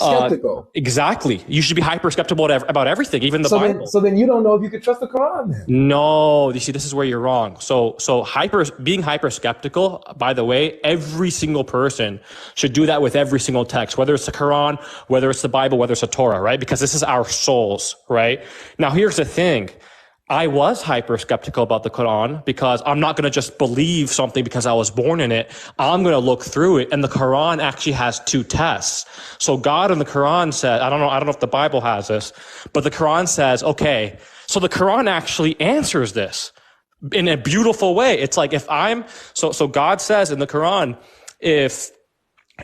Skeptical. Exactly. You should be hyper skeptical about everything, even the Bible. So then you don't know if you could trust the Quran then. No, you see, this is where you're wrong. So being hyper skeptical, by the way, every single person should do that with every single text, whether it's the Quran, whether it's the Bible, whether it's the Torah, right? Because this is our souls, right? Now, here's the thing. I was hyper skeptical about the Quran because I'm not going to just believe something because I was born in it. I'm going to look through it. And the Quran actually has two tests. So God in the Quran said, I don't know if the Bible has this, but the Quran says, okay, so the Quran actually answers this in a beautiful way. It's like so God says in the Quran,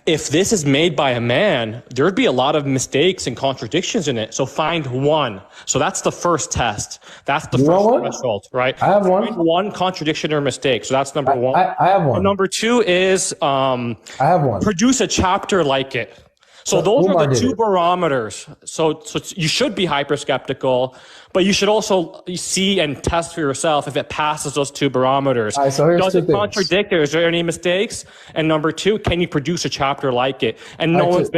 if this is made by a man, there'd be a lot of mistakes and contradictions in it. So find one. So that's the first test. That's the first threshold, right? I have one. Find one contradiction or mistake. So that's number one. I have one. And number two is I have one. Produce a chapter like it. So those are the two barometers. So you should be hyper skeptical, but you should also see and test for yourself if it passes those two barometers. All right, so here's Does it contradict? Is there any mistakes? And number two, can you produce a chapter like it? And it's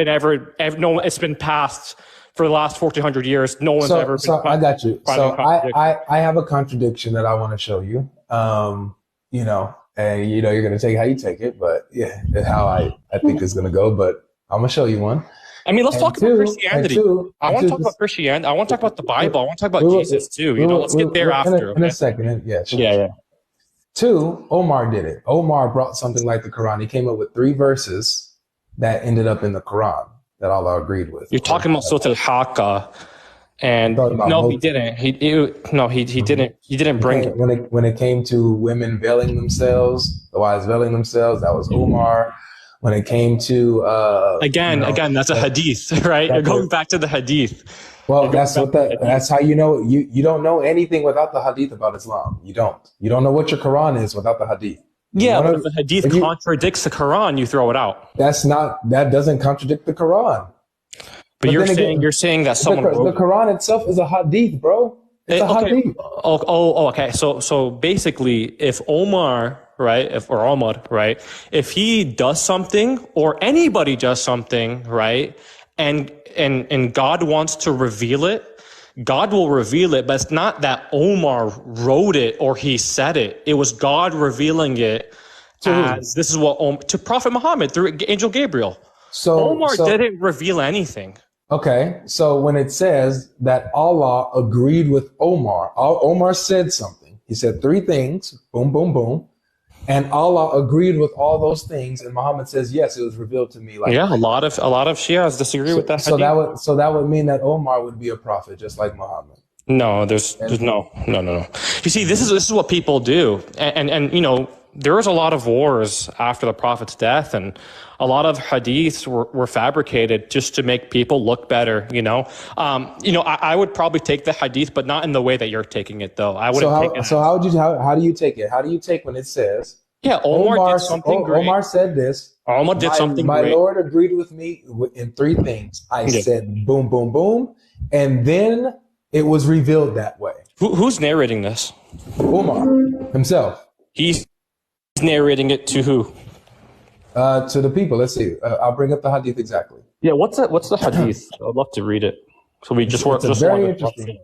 been passed for the last 1400 years. No one's ever been. So I got you. So I have a contradiction that I want to show you. And you're going to take how you take it, but yeah, how I think it's going to go, but I'm going to show you one. I mean, let's talk about Christianity. I want to talk about Christianity. I want to talk about the Bible. I want to talk about Jesus too. Let's get there after. In a second. Yeah. Sure. Yeah. Two, Omar did it. Omar brought something like the Quran. He came up with 3 verses that ended up in the Quran that Allah agreed with. You're talking about Surah Al-Haqqa. And no, he didn't. He didn't. He didn't bring it. When it came to women veiling themselves, the wives veiling themselves, that was Omar. When it came to again, that's a hadith, right? You're going back to the hadith. Well, that's how you know you don't know anything without the hadith about Islam. You don't know what your Quran is without the hadith. Yeah, but if the hadith contradicts the Quran, you throw it out. That doesn't contradict the Quran. But you're saying that someone the Quran itself is a hadith, bro. It's a hadith. Okay. So basically, if Omar, right, if he does something or anybody does something, right, and God wants to reveal it, God will reveal it, but it's not that Omar wrote it or he said it. It was God revealing it to Prophet Muhammad through Angel Gabriel. So Omar didn't reveal anything. Okay, so when it says that Allah agreed with Omar, Omar said something. He said 3 things, boom, boom, boom. And Allah agreed with all those things, and Muhammad says, "Yes, it was revealed to me." Like a lot of Shias disagree with that. So that would mean that Omar would be a prophet, just like Muhammad. No, there's no. You see, this is what people do, and there was a lot of wars after the Prophet's death, and a lot of hadiths were fabricated just to make people look better. I would probably take the hadith, but not in the way that you're taking it, though. I wouldn't take it. So how do you take it? How do you take when it says? Yeah, Omar did something great. Omar said this. Omar did something great. My Lord agreed with me in 3 things. I said boom, boom, boom, and then it was revealed that way. Who's narrating this? Omar himself. He's narrating it to who? To the people. Let's see. I'll bring up the hadith exactly. Yeah, what's the hadith? I'd love to read it. So we just very interesting.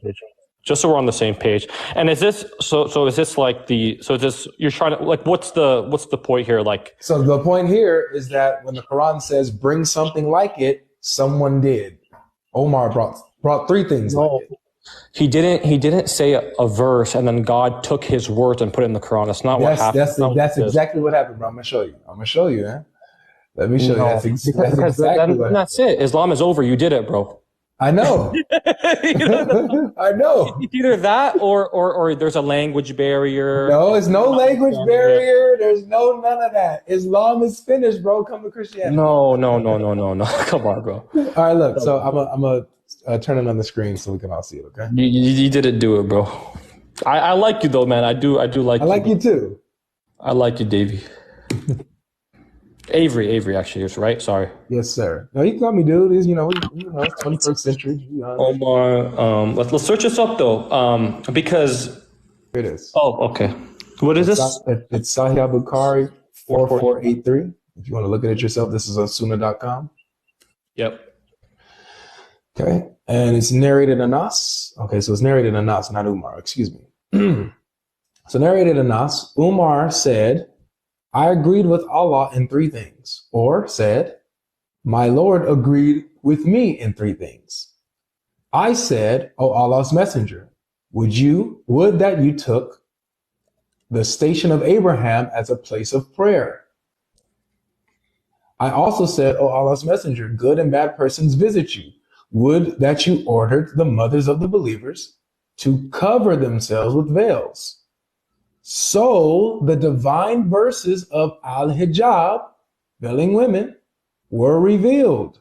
Just so we're on the same page. And is this so? Is this like you're trying to like what's the point here? Like, so the point here is that when the Quran says bring something like it, someone did. Omar brought 3 things like it. He didn't say a verse and then God took his words and put it in the Quran. That's not what happened. That's exactly what happened, bro. I'm gonna show you, man. Let me show you. That's exactly what. That's it. Islam is over. You did it, bro. I know. I know. It's either that or there's a language barrier. No, it's no language barrier. There's none of that. Islam is finished, bro. Come to Christianity. No. Come on, bro. All right, look. So I'm a turn it on the screen so we can all see it. Okay. You didn't do it, bro. I like you though, man. I do like. I like you too. I like you, Davey. Avery actually is right. Sorry. Yes, sir. No, you call me dude. It's 21st century. Omar, let's search this up though, because here it is. Oh, okay. What is this? It's Sahih Bukhari 4483. If you want to look at it yourself, this is on Sunnah.com. Yep. Okay. And it's narrated Anas. Okay, so it's narrated Anas, not Umar. Excuse me. So narrated Anas, Umar said, I agreed with Allah in three things. Or said, my Lord agreed with me in three things. I said, O Allah's messenger, would that you took the station of Abraham as a place of prayer. I also said, O Allah's messenger, good and bad persons visit you. Would that you ordered the mothers of the believers to cover themselves with veils. So the divine verses of Al-Hijab, veiling women, were revealed.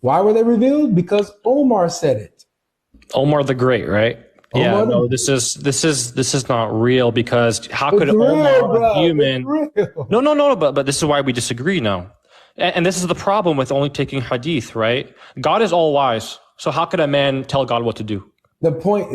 Why were they revealed? Because Omar said it. Omar the Great, right? Yeah, no, this is not real, because how could Omar, a human? No, but this is why we disagree now. And this is the problem with only taking hadith, right? God is all wise. So how could a man tell God what to do? The point.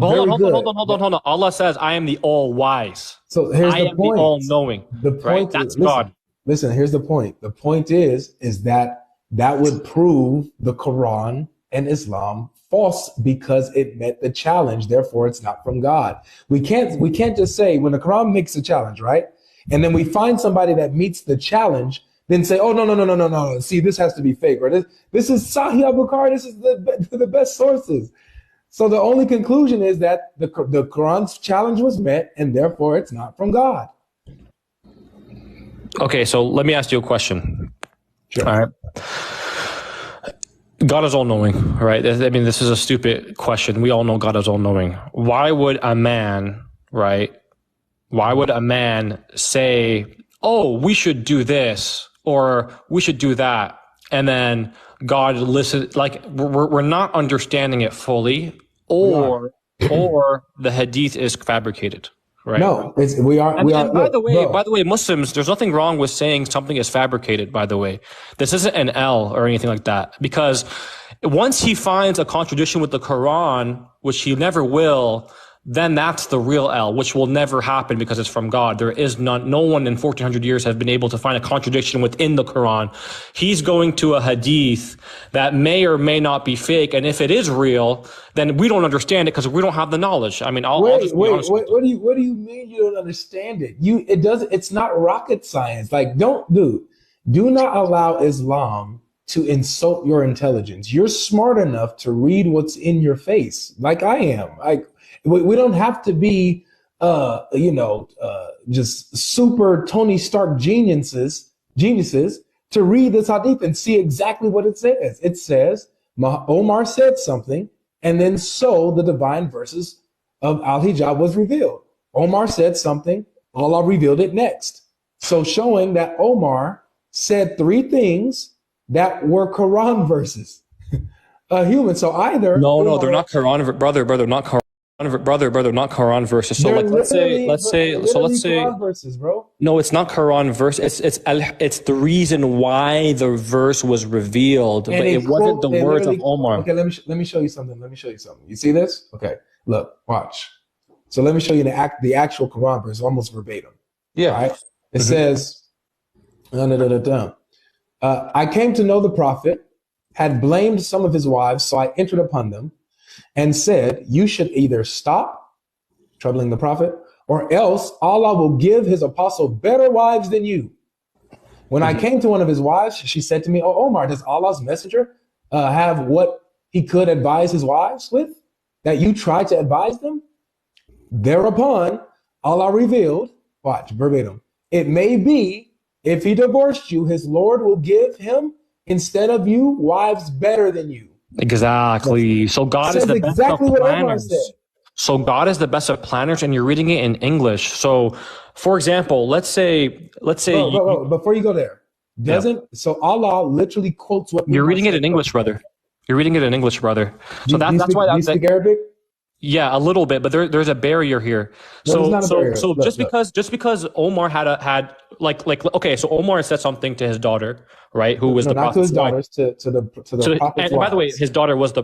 Hold on. Allah says, I am the all wise. So here's the point. The all knowing. The point, right? That's God. Listen, here's the point. The point is that would prove the Quran and Islam false because it met the challenge. Therefore, it's not from God. We can't just say when the Quran makes a challenge, right? And then we find somebody that meets the challenge, then say, oh, no. See, this has to be fake. Or this is Sahih Al-Bukhari. This is the best sources. So the only conclusion is that the Quran's challenge was met, and therefore it's not from God. Okay, so let me ask you a question. Sure. All right. God is all-knowing, right? I mean, this is a stupid question. We all know God is all-knowing. Why would a man, right? Why would a man say, oh, we should do this, or we should do that, and then God listens? Like, we're not understanding it fully, or the hadith is fabricated. Right. No, we are. By the way, Muslims, there's nothing wrong with saying something is fabricated, by the way. This isn't an L or anything like that, because once he finds a contradiction with the Quran, which he never will, then that's the real L, which will never happen because it's from God. There is none. No one in 1400 years has been able to find a contradiction within the Quran. He's going to a hadith that may or may not be fake. And if it is real, then we don't understand it because we don't have the knowledge. I mean, I'll just be honest with you. What do you mean you don't understand it? It's not rocket science. Like, do not allow Islam to insult your intelligence. You're smart enough to read what's in your face, like I am. We don't have to be, just super Tony Stark geniuses to read this hadith and see exactly what it says. It says, Omar said something, and then so the divine verses of Al-Hijab was revealed. Omar said something, Allah revealed it next. So showing that Omar said three things that were Quran verses. Human. So either no, they're not Quran, brother, not Quran. Brother, not Quran verses. So like, let's say Quran verses, bro. No, it's not Quran verse. It's the reason why the verse was revealed, but it wasn't the words of Omar. Okay, let me show you something. You see this? Okay, look, watch. So let me show you the actual Quran verse, almost verbatim. Yeah. Right? It says, I came to know the Prophet, had blamed some of his wives, so I entered upon them and said, you should either stop troubling the Prophet, or else Allah will give his apostle better wives than you. When I came to one of his wives, she said to me, oh, Omar, does Allah's messenger have what he could advise his wives with, that you tried to advise them? Thereupon, Allah revealed, watch, verbatim, it may be, if he divorced you, his Lord will give him, instead of you, wives better than you. Exactly. So God is the best of planners. So God is the best of planners, and you're reading it in English. So, for example, let's say. Before you go there, so Allah literally quotes what you're reading it in English, brother. You're reading it in English, brother. So that's why. Do you speak Arabic? Yeah, a little bit, but there's a barrier here. So just because Omar had okay, so Omar said something to his daughter, right? Who was No, the not to his prophet's wife. daughters, to the prophet's And by the way, wives. his daughter was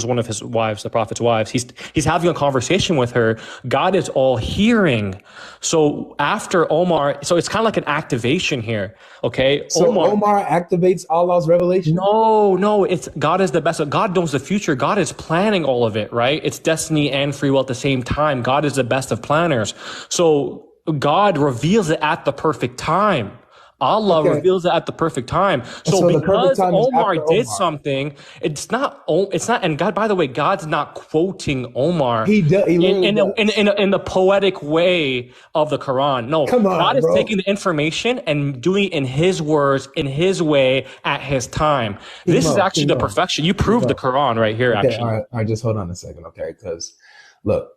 one of his wives, the prophet's wives. He's having a conversation with her. God is all hearing. So after Omar, so it's kind of like an activation here. Okay, So Omar activates Allah's revelation. no, it's God is the best. God knows the future. God is planning all of it, right? It's destiny and free will at the same time. God is the best of planners. So God reveals it at the perfect time. Allah reveals it at the perfect time. So because Omar did something, it's not, and God, by the way, God's not quoting Omar He in the poetic way of the Quran. No, God is taking the information and doing it in his words, in his way, at his time. This is actually the perfection. You proved the Quran right here, actually. All right, just hold on a second, okay? Because look,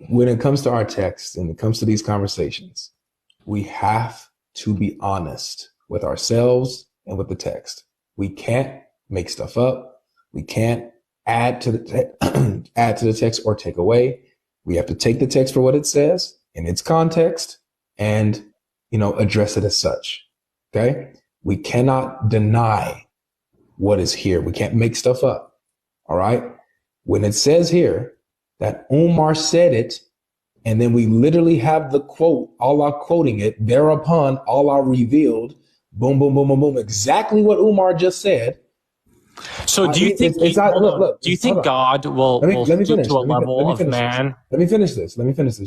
when it comes to our text and it comes to these conversations, we have to be honest with ourselves and with the text. We can't make stuff up. We can't add to the add to the text or take away. We have to take the text for what it says in its context and, address it as such. Okay? We cannot deny what is here. We can't make stuff up. All right? When it says here that Omar said it, and then we literally have the quote, Allah quoting it, thereupon Allah revealed, boom, boom, boom, boom, boom, exactly what Umar just said. So do you think God will stoop to a level of man? Let me finish this,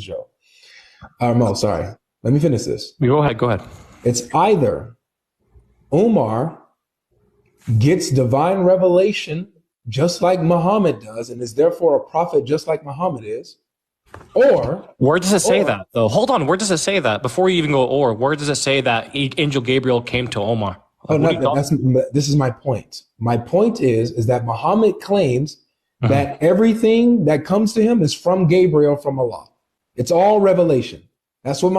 Joe. Mo, sorry. Let me finish this. Go ahead. It's either Umar gets divine revelation just like Muhammad does and is therefore a prophet just like Muhammad is, or where does it say that though? Hold on, where does it say that? Before you even go, where does it say that Angel Gabriel came to Omar? This is my point. My point is that Muhammad claims that everything that comes to him is from Gabriel, from Allah. It's all revelation. That's what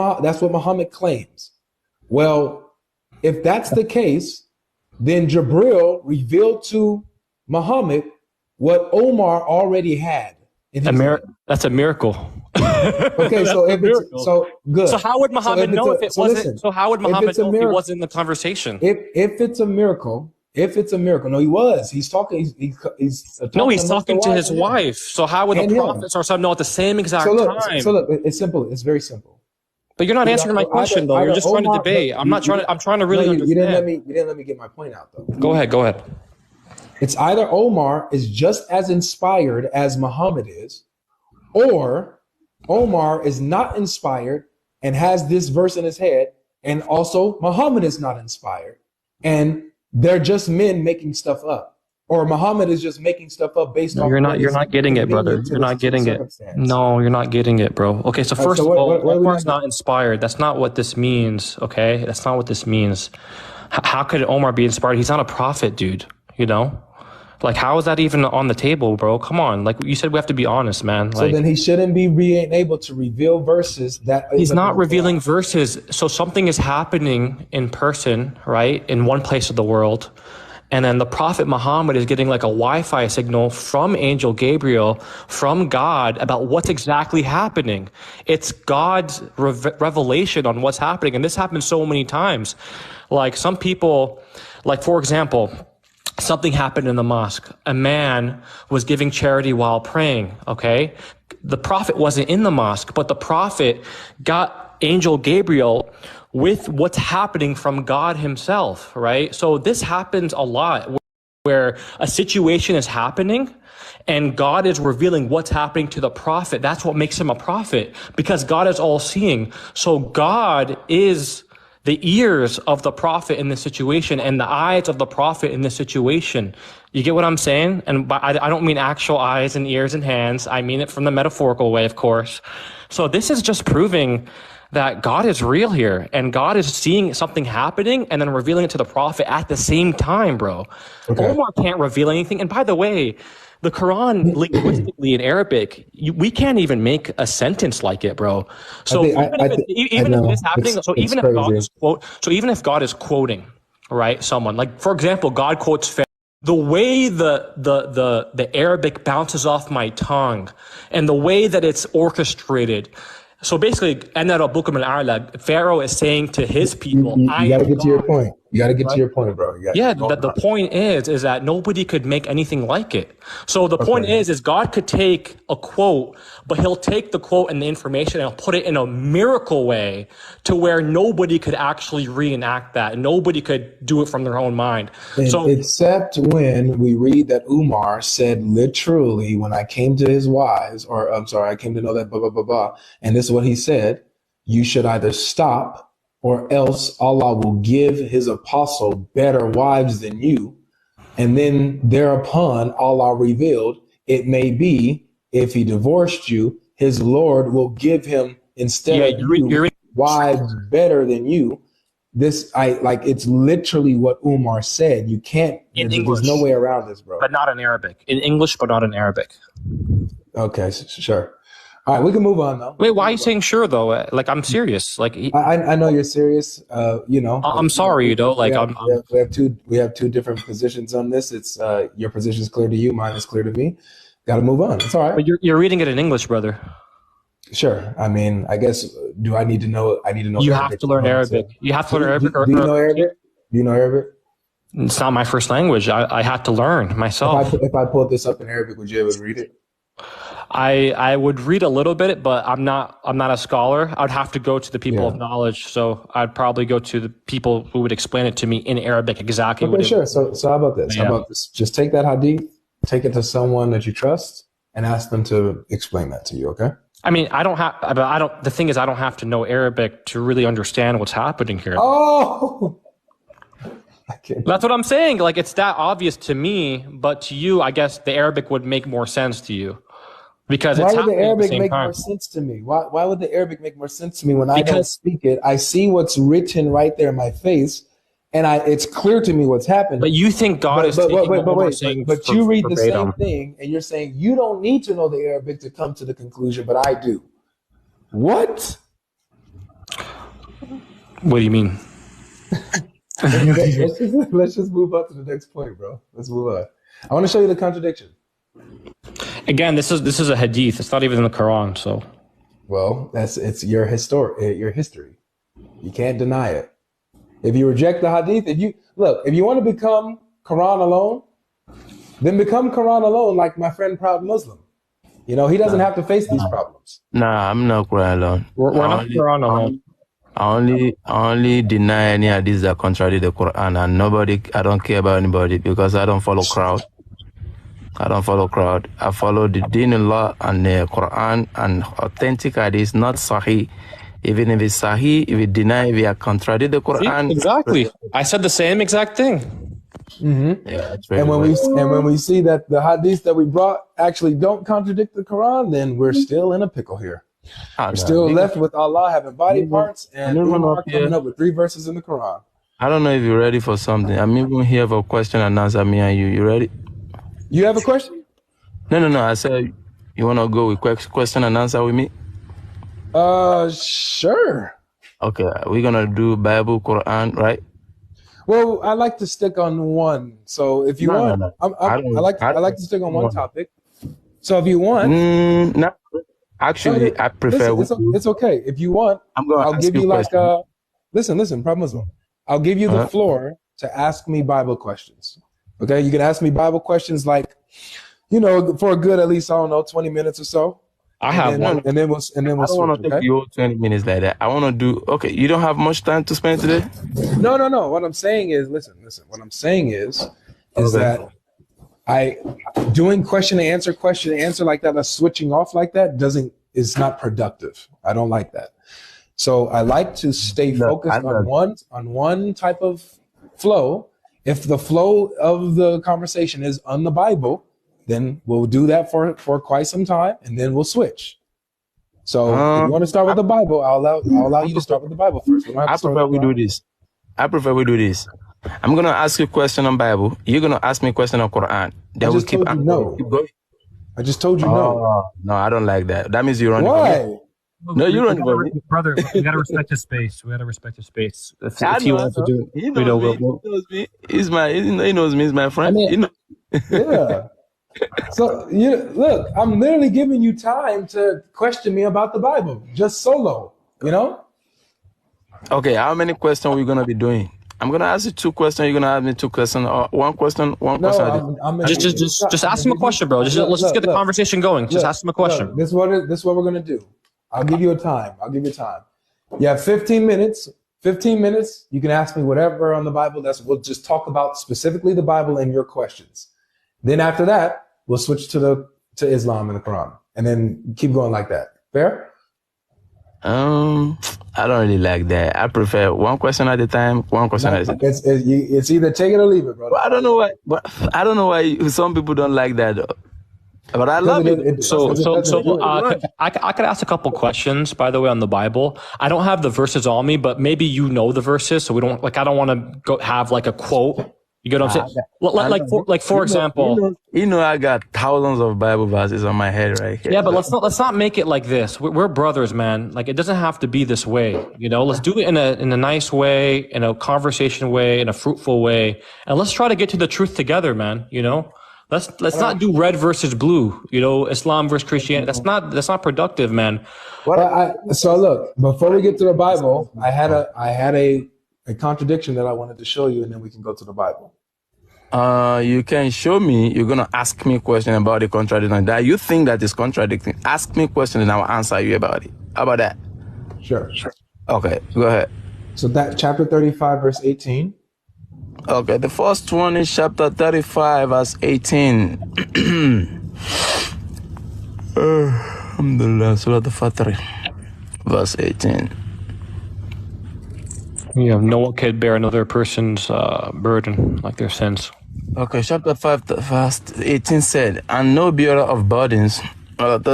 Muhammad claims. Well, if that's the case, then Jibril revealed to Muhammad what Omar already had. That's a miracle. Okay, so good. So how would Muhammad know if it wasn't? So how would Muhammad know if he wasn't in the conversation? If it's a miracle, no, he was. He's talking. He's talking to his wife. So how would the prophets or something know at the same exact time? So look, it's simple. It's very simple. But you're not answering my question though. You're just trying to debate. I'm trying to really understand. You didn't let me get my point out though. Go ahead. It's either Omar is just as inspired as Muhammad is, or Omar is not inspired and has this verse in his head, and also Muhammad is not inspired, and they're just men making stuff up, or Muhammad is just making stuff up based on. You're not getting it, brother. You're not getting it. No, you're not getting it, bro. Okay, so first of all, Omar's not inspired. That's not what this means. Okay, that's not what this means. How could Omar be inspired? He's not a prophet, dude. Like, how is that even on the table, bro? Come on. Like you said, we have to be honest, man. So then he shouldn't be being able to reveal verses that he's not revealing verses. So something is happening in person, right? In one place of the world. And then the Prophet Muhammad is getting like a Wi-Fi signal from Angel Gabriel, from God, about what's exactly happening. It's God's revelation on what's happening. And this happens so many times. Like some people, like for example, something happened in the mosque. A man was giving charity while praying, okay? The prophet wasn't in the mosque, but the prophet got Angel Gabriel with what's happening from God himself, right? So this happens a lot where a situation is happening and God is revealing what's happening to the prophet. That's what makes him a prophet, because God is all seeing. So God is the ears of the prophet in this situation and the eyes of the prophet in this situation. You get what I'm saying? And I don't mean actual eyes and ears and hands. I mean it from the metaphorical way, of course. So this is just proving that God is real here, and God is seeing something happening and then revealing it to the prophet at the same time, bro. Okay. Omar can't reveal anything. And by the way, the Quran linguistically in Arabic, we can't even make a sentence like it, bro. So even if God is quoting, right, someone, like for example, God quotes Pharaoh. The way the Arabic bounces off my tongue and the way that it's orchestrated, So basically, أَنَا رَبُّكُمُ الْأَعْلَى, Pharaoh is saying to his people, You I got to am get to your God. point. You got to get to Right? your point, bro. Yeah, the point is that nobody could make anything like it. So the point is God could take a quote, but he'll take the quote and the information and he'll put it in a miracle way to where nobody could actually reenact that. Nobody could do it from their own mind. So Except when we read that Umar said literally, when I came to his wives, or I'm sorry, I came to know that blah, blah, blah, blah. And this is what he said: you should either stop or else Allah will give his apostle better wives than you. And then thereupon Allah revealed, it may be if he divorced you, his Lord will give him instead of you wives better than you. It's literally what Umar said. You can't, there's no way around this, bro. But not in Arabic. In English, but not in Arabic. Okay, sure. All right, we can move on though. Wait, why are you saying sure though? Like, I'm serious. Like, I know you're serious. I'm sorry, though. Like, we have two different positions on this. It's your position is clear to you, mine is clear to me. Got to move on. It's all right. But you're reading it in English, brother. Sure. I mean, I guess. Do I need to know? I need to know. You have to learn Arabic. You have to learn Arabic. Do you know Arabic? Do you know Arabic? It's not my first language. I had to learn myself. If I pulled this up in Arabic, would you able to read it? I would read a little bit, but I'm not a scholar. I'd have to go to the people of knowledge. So I'd probably go to the people who would explain it to me in Arabic exactly. Okay, sure. So how about this? Yeah. How about this? Just take that hadith, take it to someone that you trust, and ask them to explain that to you. Okay. I mean, the thing is, I don't have to know Arabic to really understand what's happening here. Oh. That's what I'm saying. Like, it's that obvious to me, but to you, I guess the Arabic would make more sense to you. Because why would the Arabic make more sense to me? Why would the Arabic make more sense to me when I don't speak it? I see what's written right there in my face, and it's clear to me what's happening. But you think God is taking but you read the same thing, and you're saying you don't need to know the Arabic to come to the conclusion, but I do. What? What do you mean? Let's just move on to the next point, bro. Let's move on. I want to show you the contradiction. Again, this is a hadith. It's not even in the Quran. So, well, it's your history. You can't deny it. If you reject the hadith, if you want to become Quran alone, then become Quran alone, like my friend Proud Muslim. He doesn't have to face these problems. Nah, I'm not Quran alone. We're not Quran alone. I only deny any hadiths that contradict the Quran, and I don't care about anybody because I don't follow crowd. I follow the Deen Allah and the Quran and authentic hadith, not Sahih. Even if it's Sahih, if we deny, we are contradict the Quran. Exactly. I said the same exact thing. Mm-hmm. Yeah, and when we see that the hadiths that we brought actually don't contradict the Quran, then we're still in a pickle here. We're still left with Allah having body parts and Umar coming up with 3 verses in the Quran. I don't know if you're ready for something. I'm even here for question and answer, me and you. You ready? You have a question? No. I said, you want to go with question and answer with me? Sure. Okay, we're going to do Bible, Quran, right? Well, I like to stick on one. So if you want, no. I like to stick on one topic. So if you want... No. Actually, I prefer... It's okay. If you want, I'll give you like... Listen, Proud Muslim. I'll give you the floor to ask me Bible questions. Okay, you can ask me Bible questions like, for a good, at least, 20 minutes or so. I have one. And then we'll I don't want to take you 20 minutes like that. I want to do, okay, you don't have much time to spend today? No. What I'm saying is, listen. What I'm saying is that doing question and answer like that, switching off like that is not productive. I don't like that. So I like to stay focused on one type of flow. If the flow of the conversation is on the Bible, then we'll do that for quite some time, and then we'll switch. So if you want to start with the Bible, I'll allow you to start with the Bible first. I prefer we do this. I'm going to ask you a question on Bible. You're going to ask me a question on Quran. Then we'll keep going. I just told you no. No, I don't like that. That means you're running for me. No, you're running for me. Brother, we got to respect his space. If he wants to do it, he knows me. He knows me. He's my friend. Yeah. So you look, I'm literally giving you time to question me about the Bible, just solo. You know? Okay, how many questions are we gonna be doing? I'm gonna ask you 2 questions. You're gonna ask me 2 questions, or one question No, at a I'm Just, gonna, just, just, just ask him a question, bro. Let's just get the conversation going. Just ask him a question. This is what we're gonna do. I'll give you a time. I'll give you time. You have 15 minutes. 15 minutes. You can ask me whatever on the Bible. We'll just talk about specifically the Bible and your questions. Then after that, we'll switch to Islam and the Quran, and then keep going like that. Fair? I don't really like that. I prefer one question at a time. One question at a time. It's either take it or leave it, bro. But I don't know why. But I don't know why some people don't like that. Though. But I love it. I could ask a couple questions, by the way, on the Bible. I don't have the verses on me, but maybe you know the verses, so we don't like. I don't want to go have like a quote. You get what I'm saying? For example, I got thousands of Bible verses on my head right here. Yeah, but let's not make it like this. We're brothers, man. Like, it doesn't have to be this way. You know, let's do it in a nice way, in a conversation way, in a fruitful way, and let's try to get to the truth together, man. You know, let's not do red versus blue. You know, Islam versus Christianity. That's not productive, man. So look, before we get to the Bible, I had a contradiction that I wanted to show you, and then we can go to the Bible. You can show me. You're gonna ask me a question about the contradiction that you think that is contradicting. Ask me a question, and I'll answer you about it. How about that? Sure. Okay, go ahead. So that chapter 35, verse 18. Okay, the first one is chapter 35, verse 18. Alhamdulillah, Surah Al-Fatr, verse 18. Yeah, no one can bear another person's burden, like their sins. Okay, chapter 5, verse 18 said, and no bearer of burdens, burden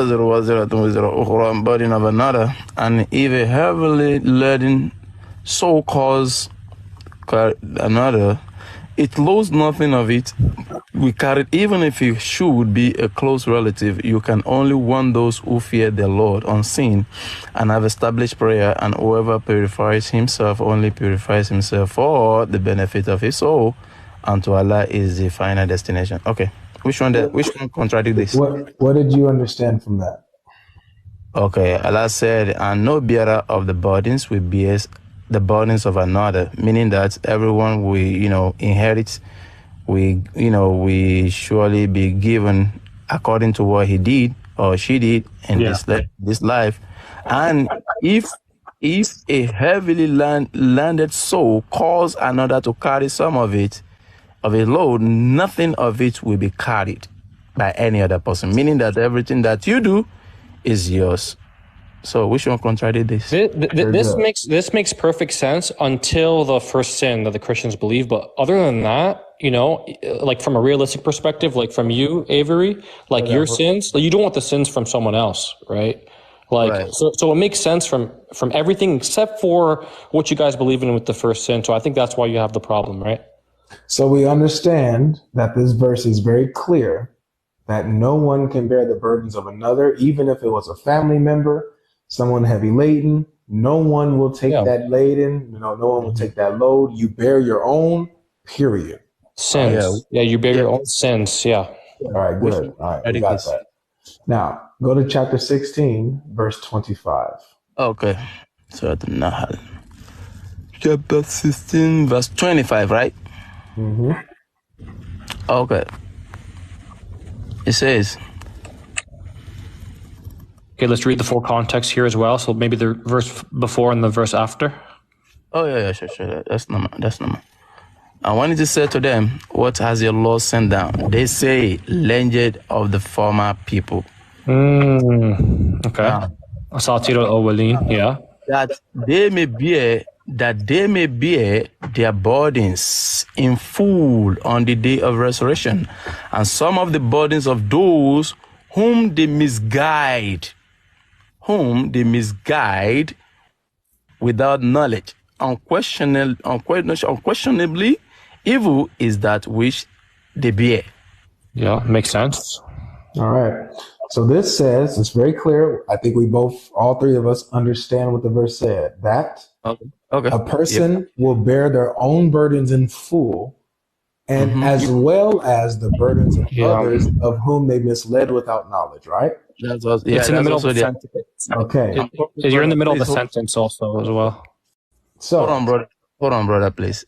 of another, and if a heavily laden soul cause another, it lose nothing of it. We carry, even if you should be a close relative, you can only warn those who fear the Lord unseen and have established prayer, and whoever purifies himself only purifies himself for the benefit of his soul, and to Allah is the final destination. Okay, which one contradict this? What did you understand from that? Okay, Allah said, and no bearer of the burdens will bear the burdens of another, meaning that everyone will, inherit, we surely be given according to what he did or she did in this life. And if a heavily landed soul cause another to carry some of a load, nothing of it will be carried by any other person, meaning that everything that you do is yours. So which one contradicts this? This makes perfect sense until the first sin that the Christians believe. But other than that, like from a realistic perspective, like from you, Avery, like your sins, like you don't want the sins from someone else, right? So it makes sense from everything except for what you guys believe in with the first sin. So I think that's why you have the problem, right? So we understand that this verse is very clear that no one can bear the burdens of another, even if it was a family member, someone heavy laden. No one will take that laden. No one will take that load. You bear your own, period. Sins. You bear your own sins. Yeah. All right, good. All right, we got that. Now, go to chapter 16, verse 25. Okay. So Nahl. Chapter 16, verse 25, right? Mm-hmm. Okay. It says, okay, let's read the full context here as well. So maybe the verse before and the verse after. Oh, yeah, sure. That's normal. And when it said to them, what has your Lord sent down? They say, language of the former people. Okay. Asatir al-awwalin, yeah. That they may bear their burdens in full on the day of resurrection, and some of the burdens of those whom they misguide without knowledge. Unquestionably, evil is that which they bear. Yeah, makes sense. All right. So this says, it's very clear. I think all three of us understand what the verse said. That a person will bear their own burdens in full and as well as the burdens of Yeah. others of whom they misled without knowledge, right? That's also, yeah, It's in the that's middle of also the the. sentence. Okay. You're in the middle of the Please, hold- sentence also as well. Hold on, So, brother. Hold on, brother, please.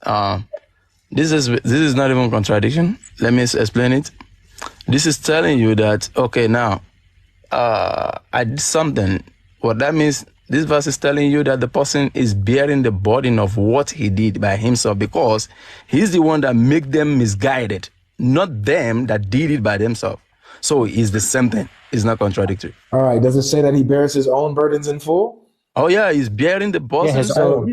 This is not even contradiction. Let me explain it. This is telling you that, okay, now, I did something. What that means, this verse is telling you that the person is bearing the burden of what he did by himself, because he's the one that make them misguided, not them that did it by themselves. So it's the same thing. It's not contradictory. all right, does it say that he bears his own burdens in full? Oh yeah, he's bearing the burden. his So,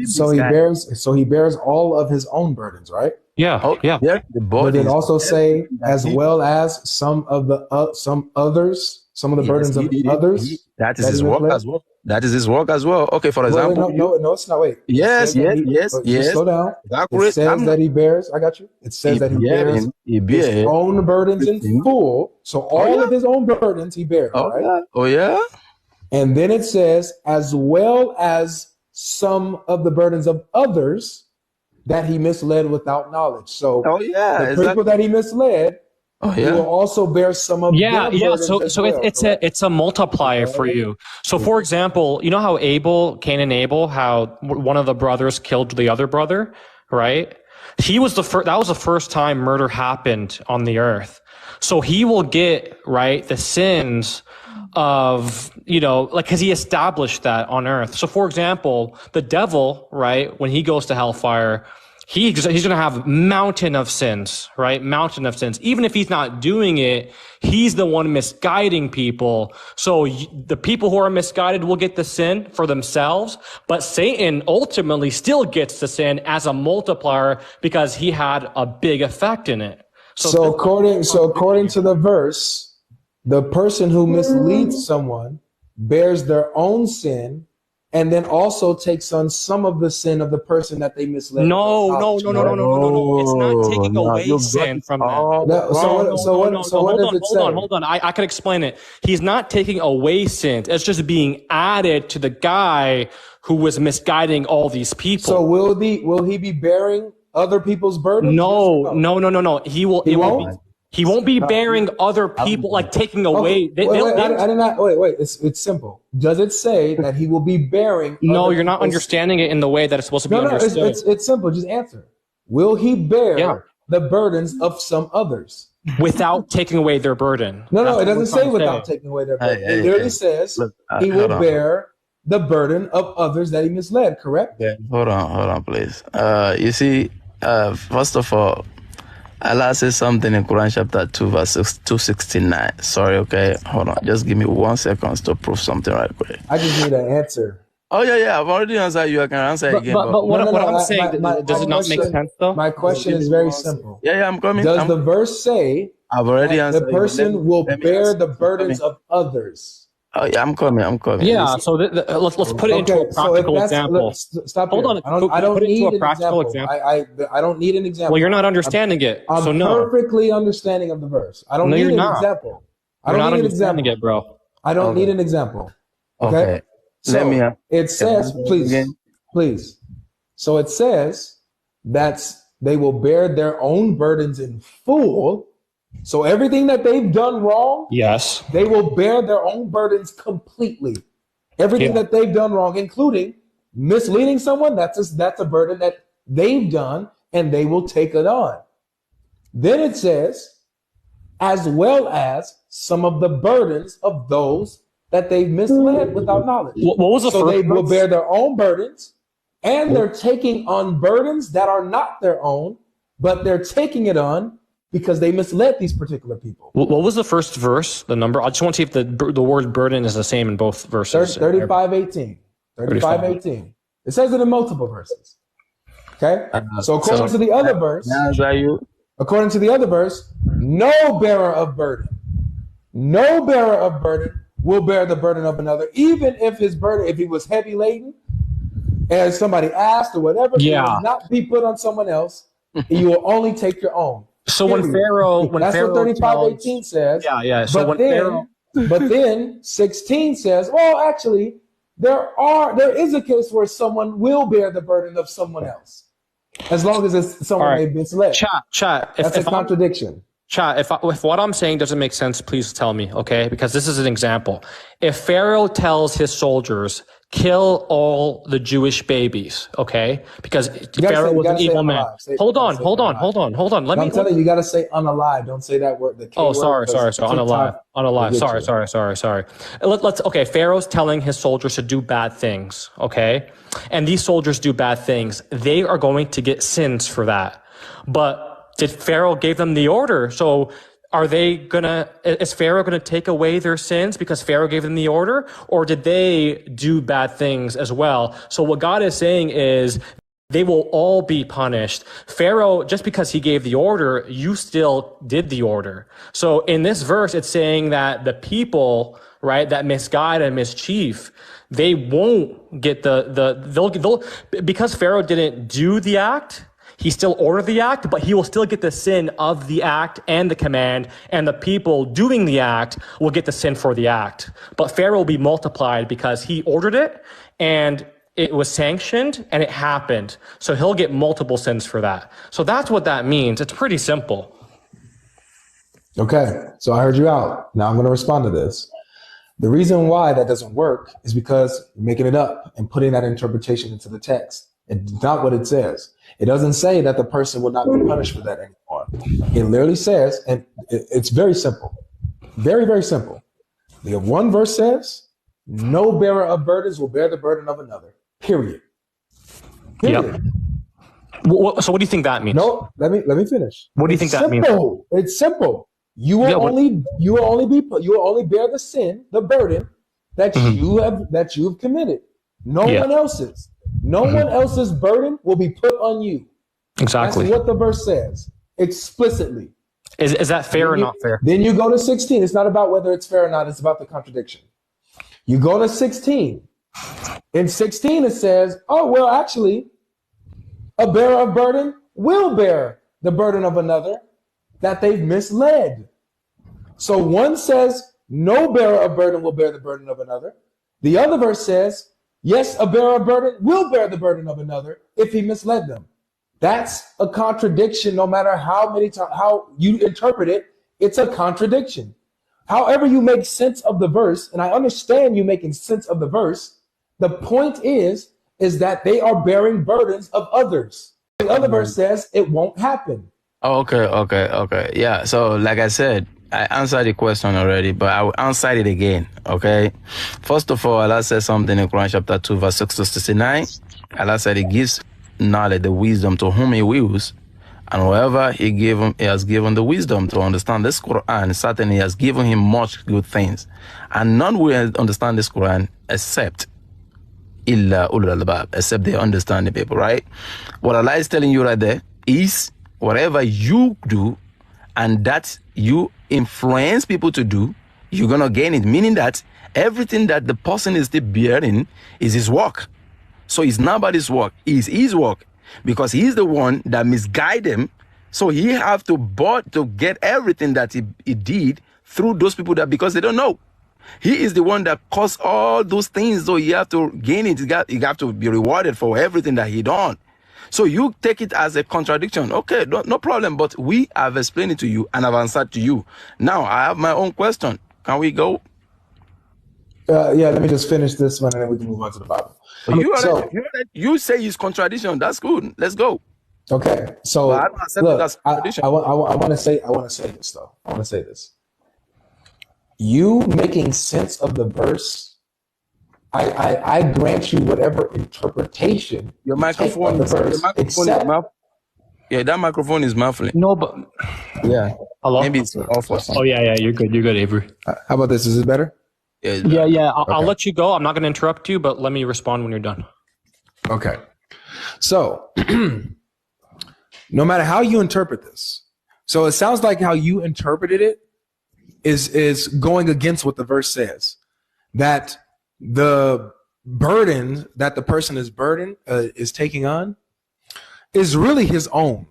he bears all of his own burdens, right? Yeah, Oh yeah. yeah, the Does burden. it also say as well as some of the burdens of others? That is that his he work misled? as well. That is his work as well. Okay, for Wait, example, no, it's not. Wait. It Yes, says that yes, just yes. slow down. Accurate. It says that he bears. I got you. It says that he bears his own burdens in full. So all of his own burdens he bears, right? Yeah. Oh yeah. And then it says as well as some of the burdens of others that he misled without knowledge. So Oh yeah. the people that he misled, Oh he will yeah. also bear some of Yeah, their yeah. burdens So, as so well, it's correct? a multiplier for you. So, for example, you know how Cain and Abel, how one of the brothers killed the other brother, right? He was the first. That was the first time murder happened on the earth. So he will get right the sins of like because he established that on earth. So, for example, the devil, right, when he goes to hellfire. He's going to have mountain of sins, right? Mountain of sins. Even if he's not doing it, he's the one misguiding people. So the people who are misguided will get the sin for themselves, but Satan ultimately still gets the sin as a multiplier because he had a big effect in it. So according to the verse, the person who misleads someone bears their own sin and then also takes on some of the sin of the person that they misled. No. It's not taking away sin from them. Hold on. I can explain it. He's not taking away sins. It's just being added to the guy who was misguiding all these people. So will he be bearing other people's burdens? No. He won't? He won't be bearing other people, like taking away. Wait. It's simple. Does it say that he will be bearing? No, you're not understanding it in the way that it's supposed to be understood. It's simple. Just answer. Will he bear the burdens of some others without taking away their burden? No, it doesn't say without taking away their burden. It literally says he will bear the burden of others that he misled. Correct? Yeah. Hold on, please. You see, first of all, Allah says something in Quran chapter 2 verse 269. Sorry, okay? Hold on. Just give me 1 second to prove something right quick. I just need an answer. Oh, yeah. I've already answered you. I can answer again. But what I'm saying, does it not make sense, though? My question is very simple. Yeah, I'm coming. Does the verse say I've already answered the person will bear the burdens of others? Oh, yeah, I'm coming. Yeah, so let's put it into a practical example. Stop. Hold on. I don't put it need into a an practical example. example. I don't need an example. Well, you're not understanding it. I'm so no. perfectly understanding of the verse. I don't No, need you're an not. example. I You're don't not need an understanding example. it, bro. I don't need an example. Okay. So Let me. it says, please. So it says that they will bear their own burdens in full. So everything that they've done wrong, Yes. they will bear their own burdens completely. Everything that they've done wrong, including misleading someone, that's a burden that they've done, and they will take it on. Then it says, as well as some of the burdens of those that they've misled without knowledge. What was the So first they will verse? bear their own burdens, and they're taking on burdens that are not their own, but they're taking it on because they misled these particular people. What was the first verse? The number? I just want to see if the word burden is the same in both verses. 35:18. 35:18. It says it in multiple verses. Okay? So according to the other verse, according to the other verse, no bearer of burden will bear the burden of another, even if his burden, if he was heavy laden, and somebody asked or whatever, it will not be put on someone else. You will only take your own. So when Pharaoh, that's what 35:18 says. Yeah. So but then 16 says, well, actually, there is a case where someone will bear the burden of someone else. as long as it's All someone right. they've misled. Chat. That's a contradiction. Chat, if what I'm saying doesn't make sense, please tell me, okay? Because this is an example. If Pharaoh tells his soldiers, kill all the Jewish babies, okay? Because Pharaoh was an evil man. Hold on. Let me. I'm telling you, you got to say unalive. Don't say that word. Sorry. Unalive. Sorry. Let's. Okay, Pharaoh's telling his soldiers to do bad things, okay? And these soldiers do bad things. They are going to get sins for that. But did Pharaoh gave them the order? So is Pharaoh gonna take away their sins because Pharaoh gave them the order? Or did they do bad things as well? So what God is saying is they will all be punished. Pharaoh, just because he gave the order, you still did the order. So in this verse, it's saying that the people, right, that misguide and mischief, they won't get they'll because Pharaoh didn't do the act. He still ordered the act, but he will still get the sin of the act and the command, and the people doing the act will get the sin for the act. But Pharaoh will be multiplied because he ordered it, and it was sanctioned, and it happened. So he'll get multiple sins for that. So that's what that means. It's pretty simple. Okay, so I heard you out. Now I'm going to respond to this. The reason why that doesn't work is because you're making it up and putting that interpretation into the text. It's not what it says. It doesn't say that the person will not be punished for that anymore. It literally says, and it's very simple, very, very simple. The one verse says, no bearer of burdens will bear the burden of another, period. Yep. So what do you think that means? No, let me finish. What do you think that means? It's simple. You will only bear the sin, the burden that you have committed. No one else's. No one else's burden will be put on you. Exactly. That's what the verse says explicitly. Is that fair or not fair? Then you go to 16. It's not about whether it's fair or not. It's about the contradiction. You go to 16. In 16, it says, oh, well, actually, a bearer of burden will bear the burden of another that they've misled. So one says, no bearer of burden will bear the burden of another. The other verse says, yes, a bearer of burden will bear the burden of another if he misled them. That's a contradiction. No matter how you interpret it, it's a contradiction. However you make sense of the verse, and I understand you making sense of the verse, the point is that they are bearing burdens of others. The other verse says it won't happen. Okay. Yeah, so like I said, I answered the question already, but I will answer it again, okay? First of all, Allah says something in Quran chapter 2, verse 6 to 69. Allah said he gives knowledge, the wisdom to whom he wills, and whoever he has given the wisdom to understand this Quran, certainly he has given him much good things. And none will understand this Quran except illa ulul albab, except they understand the people, right? What Allah is telling you right there is whatever you do and that you influence people to do, you're going to gain it. Meaning that everything that the person is still bearing is his work. So it's nobody's work. It's his work. Because he's the one that misguided him. So he have to get everything that he did through those people that because they don't know. He is the one that caused all those things. So you have to gain it. You have to be rewarded for everything that he done. So you take it as a contradiction. Okay, no problem. But we have explained it to you and I've answered to you. Now I have my own question. Can we go? Yeah, let me just finish this one and then we can move on to the Bible. You say it's contradiction. That's good. Let's go. Okay. So I don't accept look, that's contradiction. I want to say this though. I want to say this. You making sense of the verse, I grant you whatever interpretation. Your microphone, that microphone is muffling. No, but yeah. Hello? Maybe it's off or something. Oh yeah, you're good, Avery. How about this? Is it better? Yeah. I'll let you go. I'm not going to interrupt you, but let me respond when you're done. Okay. So, no matter how you interpret this, so it sounds like how you interpreted it is going against what the verse says, that the burden that the person is taking on is really his own.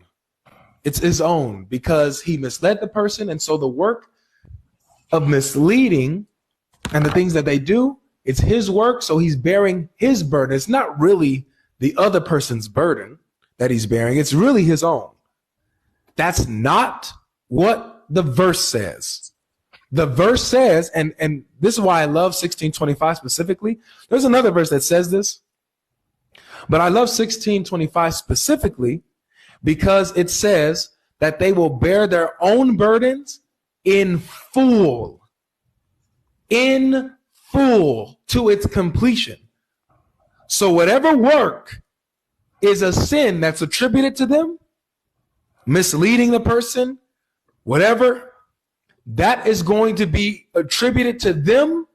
It's his own because he misled the person, and so the work of misleading and the things that they do, it's his work, so he's bearing his burden. It's not really the other person's burden. that he's bearing. It's really his own. That's not what the verse says. The verse says, and this is why I love 1625 specifically. There's another verse that says this, but I love 1625 specifically because it says that they will bear their own burdens in full to its completion. So whatever work is a sin that's attributed to them, misleading the person, whatever, that is going to be attributed to them,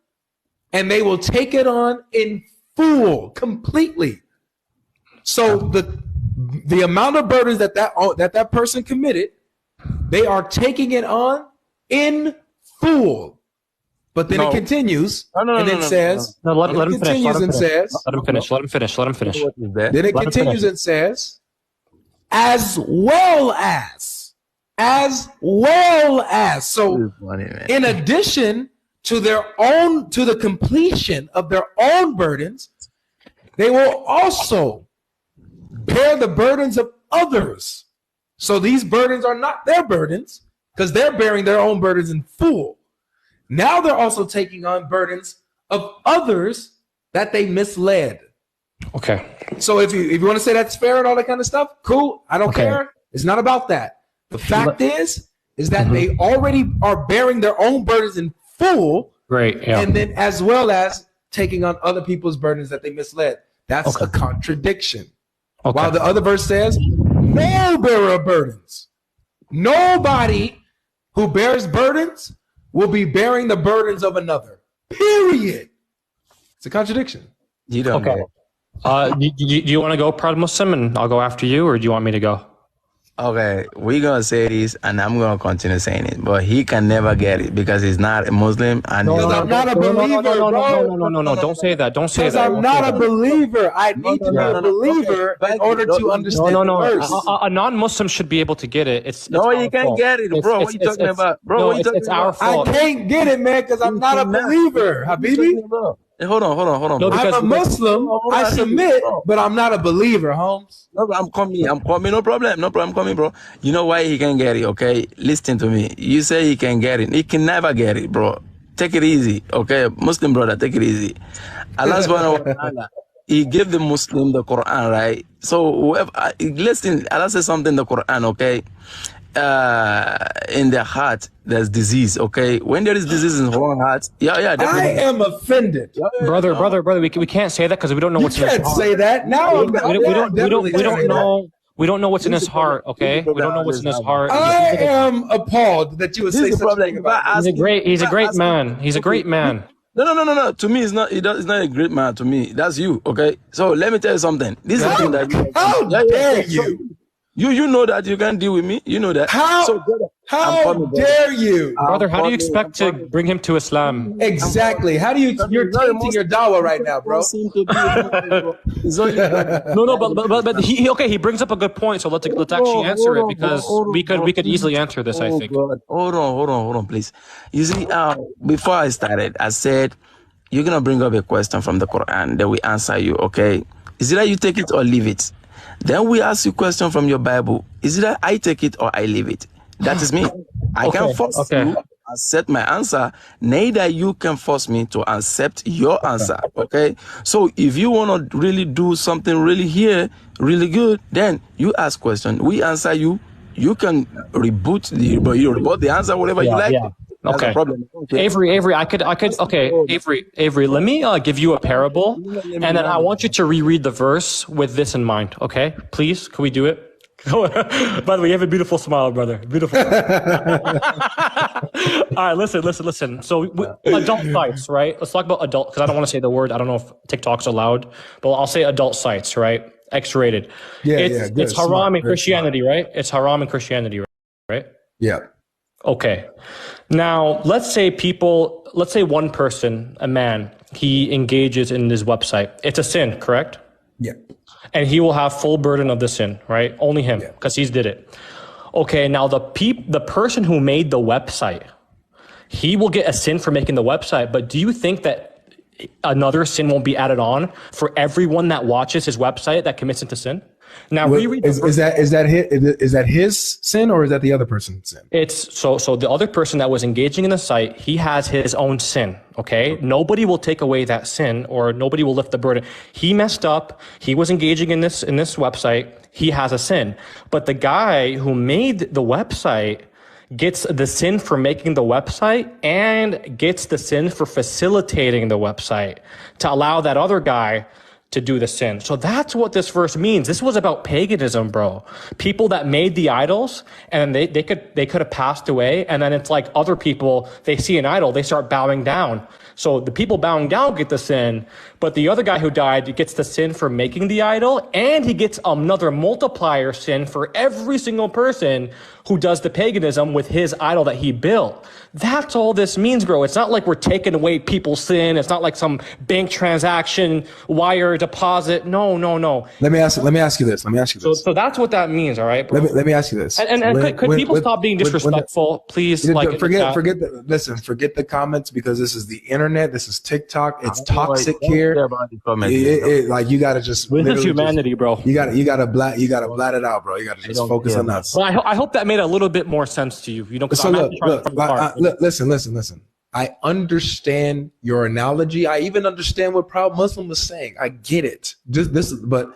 and they will take it on in full, completely. So the amount of burdens that person committed, they are taking it on in full. But then it continues, and it says, let him finish. Let him finish. Then it continues and says, as well as. So in addition to the completion of their own burdens, they will also bear the burdens of others. So these burdens are not their burdens because they're bearing their own burdens in full. Now they're also taking on burdens of others that they misled. Okay. So if you want to say that's fair and all that kind of stuff, cool. I don't care. It's not about that. The fact is that they already are bearing their own burdens in full. Great. Yeah. And then as well as taking on other people's burdens that they misled. That's a contradiction. Okay. While the other verse says, no bearer of burdens. Nobody who bears burdens will be bearing the burdens of another. Period. It's a contradiction. You don't know. Do you want to go, Proud Muslim, and I'll go after you, or do you want me to go? Okay, we're gonna say this, and I'm gonna continue saying it, but he can never get it because he's not a Muslim, and I'm not a believer. No, don't say that. Don't say that. I'm not a believer. I need to be a believer in order to understand the verse. A non-Muslim should be able to get it. You can't get it, bro. What are you talking about, bro? It's our fault. I can't get it, man, because I'm not a believer, Habibi. Hey, hold on. No, I'm a Muslim. I submit, but I'm not a believer, Holmes. No, I'm coming. No problem. I'm coming, bro. You know why he can get it, okay? Listen to me. You say he can get it. He can never get it, bro. Take it easy, okay? Muslim brother, take it easy. Allah subhanahu wa ta'ala, he gave the Muslim the Quran, right? So whoever, listen, Allah says something in the Quran, okay? In their heart, there's disease, okay? When there is disease in the wrong heart, definitely. I am offended. Brother, we can't say that because we don't know what's in his heart. You can't say that. Now we don't know. We don't know what's in his heart, okay? We don't know what's in his heart. I am appalled that you would say such a thing about He's a great man. He's a great man. No. To me, it's not a great man. To me, that's you, okay? So let me tell you something. This is the thing that how dare you? You know that you can't deal with me. You know that. How dare you? Brother, how do you expect to bring him to Islam? Exactly. How do you're tainting your dawah right now, bro? No, but he brings up a good point, so let's actually answer it because we could easily answer this, I think. God. Hold on, please. You see, before I started, I said you're gonna bring up a question from the Quran, then we answer you, okay? Is it that you take it or leave it? Then we ask you a question from your Bible. Is it that I take it or I leave it? That is me. I can't force you to accept my answer. Neither you can force me to accept your answer. Okay? So if you want to really do something really really good, then you ask question. We answer you. You can rebut the answer, whatever you like. Yeah. Okay. Avery, Avery, let me give you a parable, and then I want you to reread the verse with this in mind, okay? Please, can we do it? By the way, you have a beautiful smile, brother. Beautiful. All right, listen. So adult sites, right? Let's talk about adult, because I don't want to say the word. I don't know if TikTok's allowed, but I'll say adult sites, right? X-rated. It's haram in Christianity, right? It's haram in Christianity, right? Yeah. Okay. Now, let's say one person, a man, he engages in this website. It's a sin, correct? Yeah. And he will have full burden of the sin, right? Only him, because he did it. Okay, now the person who made the website, he will get a sin for making the website, but do you think that another sin won't be added on for everyone that watches his website that commits into sin? Now reread is that his sin or is that the other person's sin? It's so the other person that was engaging in the site, he has his own sin. Okay. Nobody will take away that sin, or nobody will lift the burden. He messed up. He was engaging in this website. He has a sin. But the guy who made the website gets the sin for making the website and gets the sin for facilitating the website to allow that other guy to do the sin. So that's what this verse means. This was about paganism, bro. People that made the idols, and they could have passed away, and then it's like other people, they see an idol, they start bowing down. So the people bowing down get the sin, but the other guy who died gets the sin for making the idol, and he gets another multiplier sin for every single person who does the paganism with his idol that he built. That's all this means, bro. It's not like we're taking away people's sin. It's not like some bank transaction, wire deposit. No. Let me ask you this. So that's what that means, all right, bro? Let me ask you this. And could people stop being disrespectful, please? Forget the comments, because this is the internet. This is TikTok. It's toxic here. Like, you gotta just this is humanity, bro. You gotta blat it out, bro. You gotta just focus on us. Well, I hope that made a little bit more sense to you. You know, because listen. I understand your analogy. I even understand what Proud Muslim was saying. I get it. But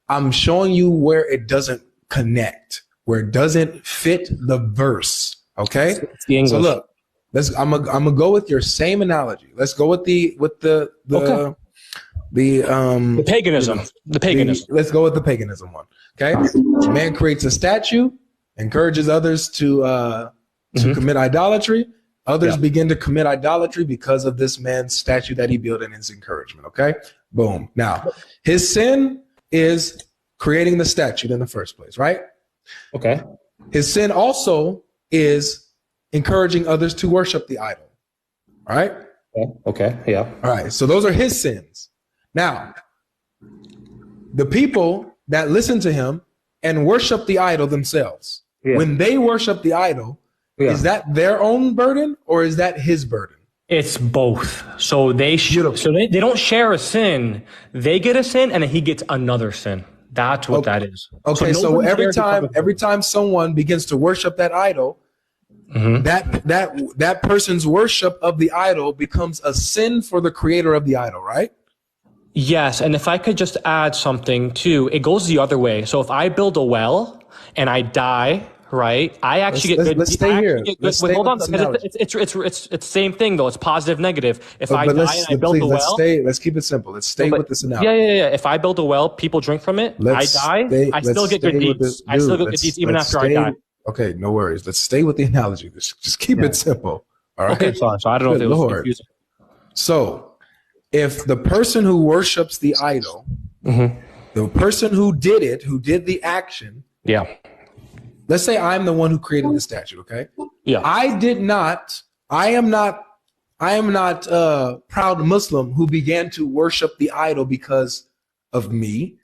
I'm showing you where it doesn't connect, where it doesn't fit the verse. Okay. It's the English. So look, I'm gonna go with your same analogy. Let's go with the paganism. Let's go with the paganism one. Okay. Man creates a statue, encourages others to commit idolatry. Others begin to commit idolatry because of this man's statue that he built and his encouragement. Okay. Boom. Now, his sin is creating the statue in the first place, right? Okay. His sin also is encouraging others to worship the idol. All right. Okay. Yeah. All right. So those are his sins. Now, the people that listen to him and worship the idol themselves, when they worship the idol, is that their own burden or is that his burden? It's both. So they don't share a sin. They get a sin, and then he gets another sin. That's what that is. Okay. So every time someone begins to worship that idol, that person's worship of the idol becomes a sin for the creator of the idol, right? Yes. And if I could just add something too, it goes the other way. So if I build a well and I die, right, I actually get good. Let's stay here. Hold on. It's the same thing though. It's positive, negative. If I die and I build a well, let's keep it simple. Let's stay with this analogy. Yeah. If I build a well, people drink from it. I die. I still get good deeds. I still get good deeds even after I die. Okay, no worries. Let's stay with the analogy. Just keep it simple. All right. Okay, fine. So I don't know if it was confusing. So if the person who worships the idol, the person who did the action, let's say I'm the one who created the statue, okay? Yeah. I am not a proud Muslim who began to worship the idol because of me.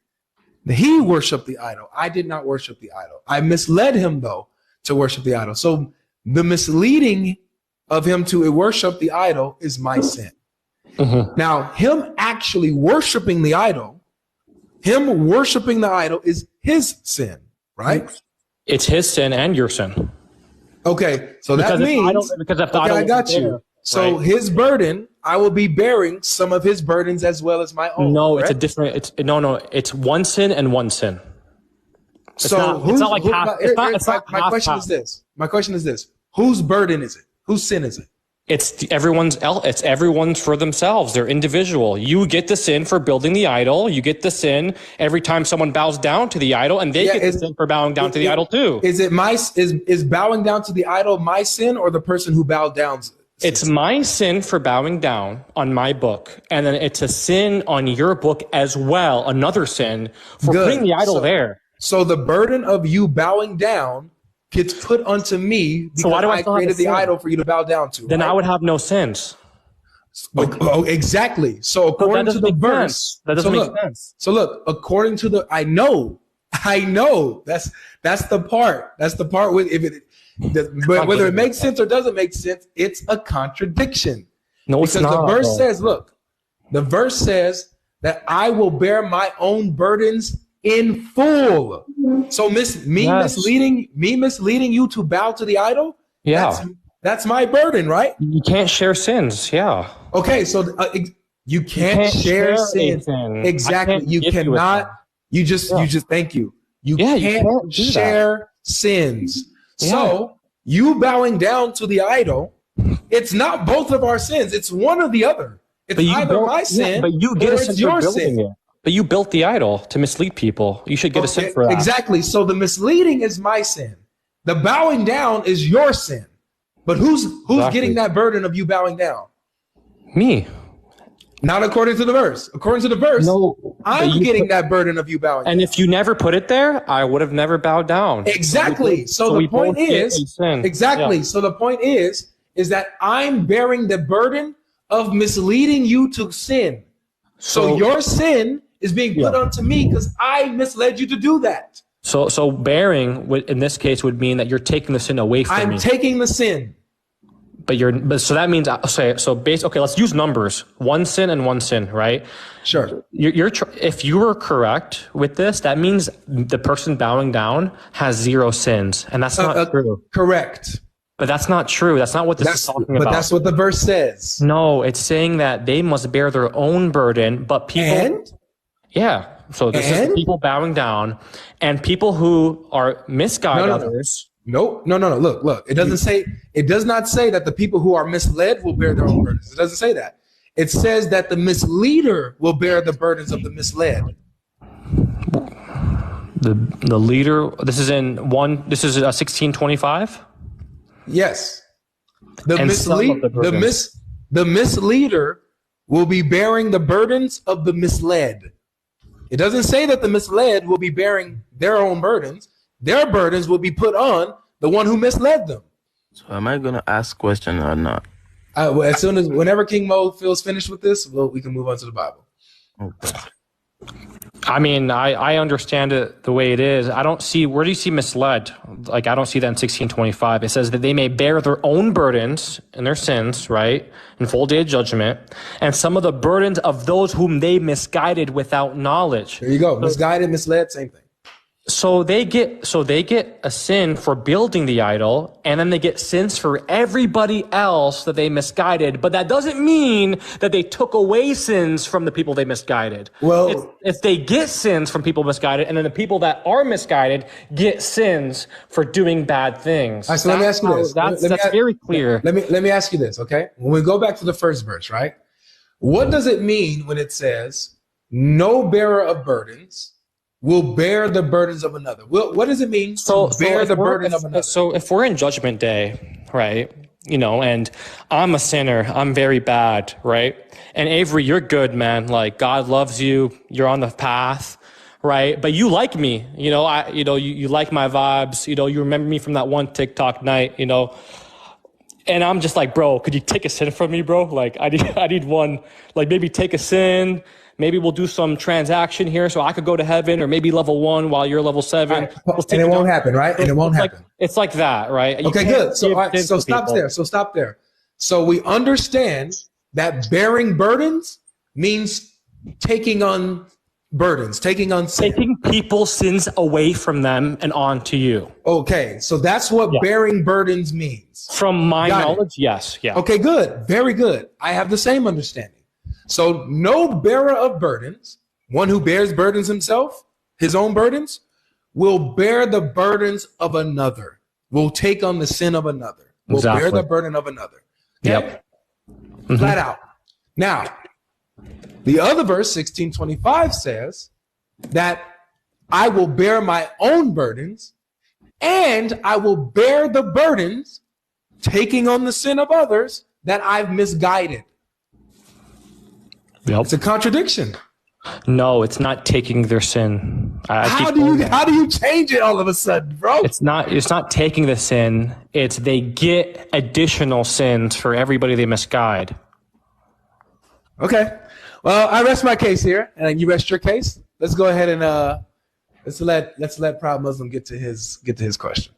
He worshiped the idol. I did not worship the idol. I misled him, though, to worship the idol. So the misleading of him to worship the idol is my sin. Now, him actually worshiping the idol, is his sin, right? It's his sin and your sin. Okay, so that means I got you. So his burden, I will be bearing some of his burdens as well as my own. No, correct? It's one sin and one sin. It's not like half. My question is this: whose burden is it? Whose sin is it? It's everyone's for themselves. They're individual. You get the sin for building the idol. You get the sin every time someone bows down to the idol, and they get the sin for bowing down to the idol too. Is it is bowing down to the idol my sin or the person who bowed down? It's my sin for bowing down on my book, and then it's a sin on your book as well. Another sin for putting the idol there. So the burden of you bowing down gets put onto me because I created the idol for you to bow down to. Then I would have no sins. Exactly. So according to the verse, that doesn't make sense. So look, according to the, I know. That's the part. That's the part with but whether it makes sense or doesn't make sense, it's a contradiction. No, it's not. Because the verse says that I will bear my own burdens in full. So misleading you to bow to the idol. Yeah. That's my burden, right? You can't share sins. Yeah. Okay, so you can't share sins. Exactly. You cannot. You just thank you. You can't share sins. Yeah. So you bowing down to the idol, it's not both of our sins. It's one or the other. It's either my sin but you get or a sin it's your sin. It. But you built the idol to mislead people. You should get a sin for that. Exactly. So the misleading is my sin. The bowing down is your sin. But who's getting that burden of you bowing down? Me. Not according to the verse. According to the verse, no, I'm getting that burden of you bowing down. And if you never put it there, I would have never bowed down. Exactly. So the point is, So the point is that I'm bearing the burden of misleading you to sin. So your sin is being put onto me because I misled you to do that. So bearing in this case would mean that you're taking the sin away from me. I'm taking the sin. But so that means okay, let's use numbers. One sin and one sin, right? Sure. If you were correct with this, that means the person bowing down has 0 sins, and that's not true. Correct. But that's not true. That's not what this is talking about. But that's what the verse says. No, it's saying that they must bear their own burden, but people. Yeah. So this is people bowing down, and people who are misguide others. No. Look. It does not say that the people who are misled will bear their own burdens. It doesn't say that. It says that the misleader will bear the burdens of the misled. The leader. This is 1625. Yes. The misleader will be bearing the burdens of the misled. It doesn't say that the misled will be bearing their own burdens. Their burdens will be put on the one who misled them. So am I going to ask question or not? Whenever King Mo feels finished with this, we can move on to the Bible. Okay. I mean, I understand it the way it is. I don't see, where do you see misled? Like, I don't see that in 1625. It says that they may bear their own burdens and their sins, right? In full day of judgment. And some of the burdens of those whom they misguided without knowledge. There you go. Misguided, misled, same thing. So they get a sin for building the idol, and then they get sins for everybody else that they misguided. But that doesn't mean that they took away sins from the people they misguided. Well, if they get sins from people misguided, and then the people that are misguided get sins for doing bad things. All right, so let me ask you this. That's very clear. Let me ask you this, okay? When we go back to the first verse, right? What does it mean when it says, "No bearer of burdens will bear the burdens of another"? What does it mean to bear the burden of another? So if we're in Judgment Day, right, and I'm a sinner, I'm very bad, right? And Avery, you're good, man. Like, God loves you. You're on the path, right? But you like me, you like my vibes. You remember me from that one TikTok night, And I'm just like, bro, could you take a sin from me, bro? Like, I need one, like, maybe take a sin. Maybe we'll do some transaction here so I could go to heaven, or maybe level 1 while you're level 7. Right. And it won't happen, right? And it won't happen. It's like that, right? Okay, good. So stop there. Stop there. So we understand that bearing burdens means taking on burdens, taking on sin. Taking people's sins away from them and onto you. Okay, so that's what bearing burdens means. From my knowledge, yes. Yeah. Okay, good. Very good. I have the same understanding. So no bearer of burdens, one who bears burdens himself, his own burdens, will bear the burdens of another, will take on the sin of another, will bear the burden of another. Okay? Yep. Mm-hmm. Flat out. Now, the other verse, 1625, says that I will bear my own burdens, and I will bear the burdens, taking on the sin of others that I've misguided. Yep. It's a contradiction. No, it's not taking their sin. How do you change it all of a sudden, bro? It's not taking the sin. It's they get additional sins for everybody they misguide. Okay. Well, I rest my case here, and you rest your case. Let's go ahead and let's let Proud Muslim get to his question.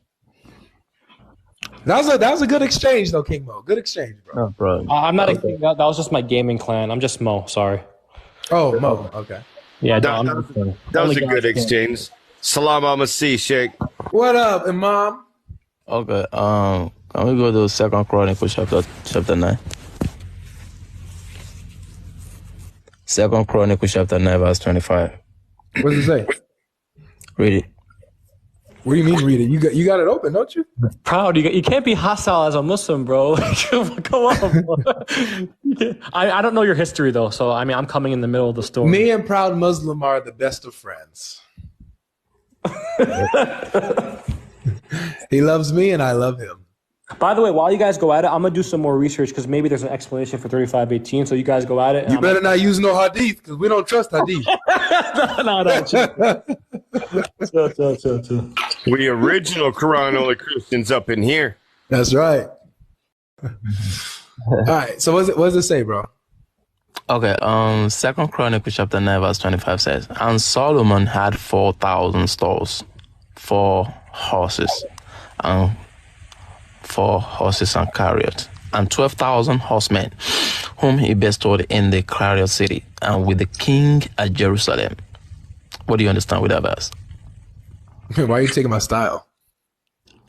That was a good exchange, though, King Mo. Good exchange, bro. No, bro. I'm not. That was just my gaming clan. I'm just Mo. Sorry. Oh, Mo. Okay. Yeah, That, no, that was only a good God can. exchange. Salam alaikum, Sheikh. What up, Imam? Okay. Can we go to Second Chronicles chapter 9? Second Chronicles chapter 9, verse 25. What does it say? Read it. What do you mean read it? You got it open, don't you? Proud. You can't be hostile as a Muslim, bro. Come on. Bro. I don't know your history though, so I mean I'm coming in the middle of the story. Me and Proud Muslim are the best of friends. He loves me and I love him. By the way, while you guys go at it, I'm gonna do some more research because maybe there's an explanation for 3518. So you guys go at it. You better not use no hadith because we don't trust hadith. no. Chill. We original Quran only Christians up in here. That's right. All right. So what does it say, bro? Okay, Second Chronicles chapter 9, verse 25 says, and Solomon had 4,000 stalls, 4 horses, and 4 horses and chariots, and 12,000 horsemen, whom he bestowed in the chariot city, and with the king at Jerusalem. What do you understand with that verse? Why are you taking my style?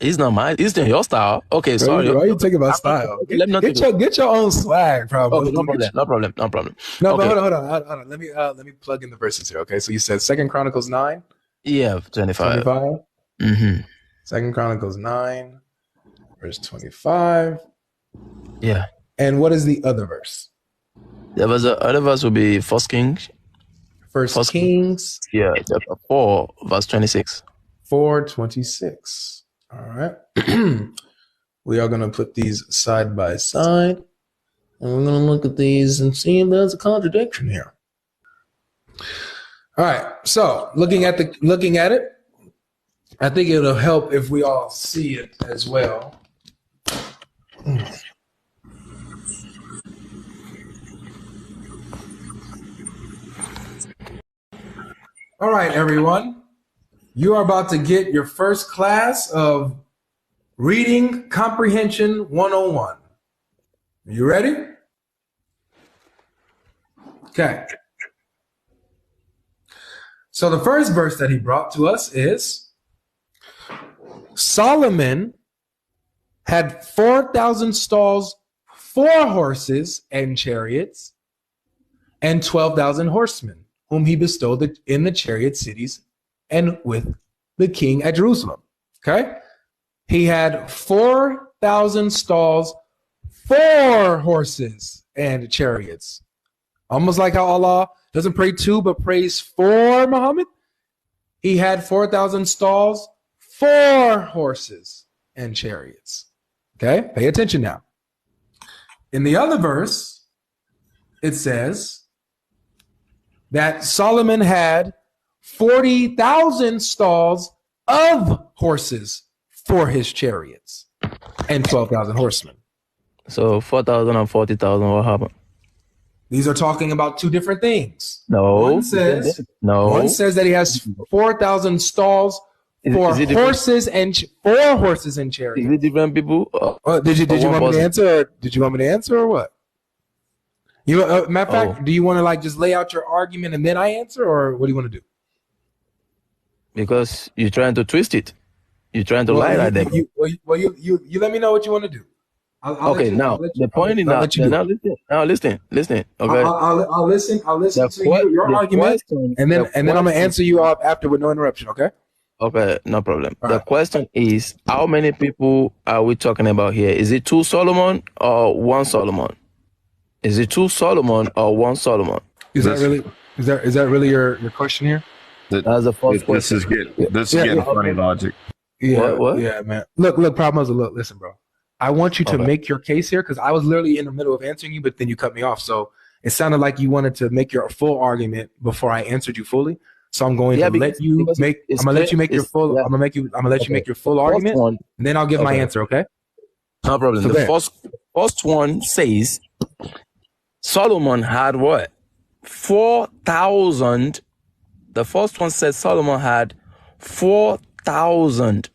It's not mine. It's not your style. Okay, sorry. Why are you taking my style? Let me Get your own swag, probably. Okay, no problem. No, Okay. but hold on. Let me plug in the verses here. Okay, so you said Second Chronicles 9, Yeah, 25. 25. Mm-hmm. Second Chronicles 9, verse 25. Yeah. And what is the other verse? There was the other verse would be First Kings. First Kings. Yeah, chapter 4, verse 26. 4:26. All right. We are going to put these side by side. And we're going to look at these and see if there's a contradiction here. All right. So looking at it, I think it'll help if we all see it as well. All right, everyone. You are about to get your first class of Reading Comprehension 101. You ready? Okay. So the first verse that he brought to us is Solomon had 4,000 stalls, 4 horses and chariots, and 12,000 horsemen, whom he bestowed in the chariot cities and with the king at Jerusalem. Okay? He had 4,000 stalls, 4 horses and chariots. Almost like how Allah doesn't pray to, but prays for Muhammad. He had 4,000 stalls, 4 horses and chariots. Okay? Pay attention now. In the other verse, it says that Solomon had 40,000 stalls of horses for his chariots and 12,000 horsemen. So 4,000 and 40,000, what happened? These are talking about 2 different things. No. One says that he has 4,000 stalls for horses and 4 horses and chariots. Is it different people? Did you want me to answer? Or did you want me to answer or what? Matter of fact, do you want to like just lay out your argument and then I answer, or what do you want to do? Because you're trying to twist it. You're trying to lie like that. You let me know what you want to do. The point is now listen. Okay. I'll listen to your argument, and then I'm gonna answer you off after with no interruption. Okay. Okay, no problem. All the right. question is, how many people are we talking about here? Is it 2 Solomon or 1 Solomon? Is it 2 Solomon or 1 Solomon? Is that really your question here? That's the first question. This is getting funny logic. Yeah, What? yeah, man. Look, problem is, listen, bro. I want you to make your case here because I was literally in the middle of answering you, but then you cut me off. So it sounded like you wanted to make your full argument before I answered you fully. So I'm going to let you make. I'm gonna let you make your full. I'm gonna make you. I'm gonna let you make your full argument, and then I'll give my answer. Okay. No problem. So The first one says Solomon had what? 4,000. The first one says Solomon had 4,000.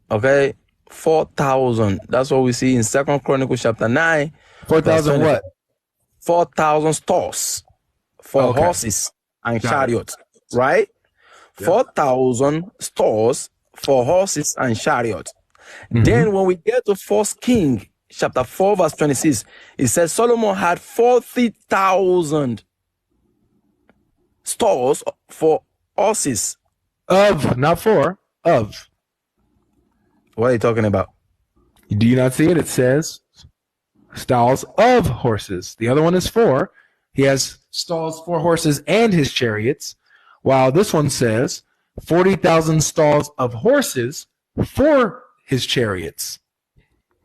Okay, 4,000. That's what we see in Second Chronicles chapter 9. 4,000 what? 4,000 stalls for horses and Got it. chariots, right? Yeah. 4,000 stalls for horses and chariots. Mhm. Then when we get to 1 King chapter 4 verse 26, it says Solomon had 40,000 stalls for horses. Of, not for, of. What are you talking about? Do you not see it? It says stalls of horses. The other one is for. He has stalls for horses and his chariots, while this one says 40,000 stalls of horses for his chariots.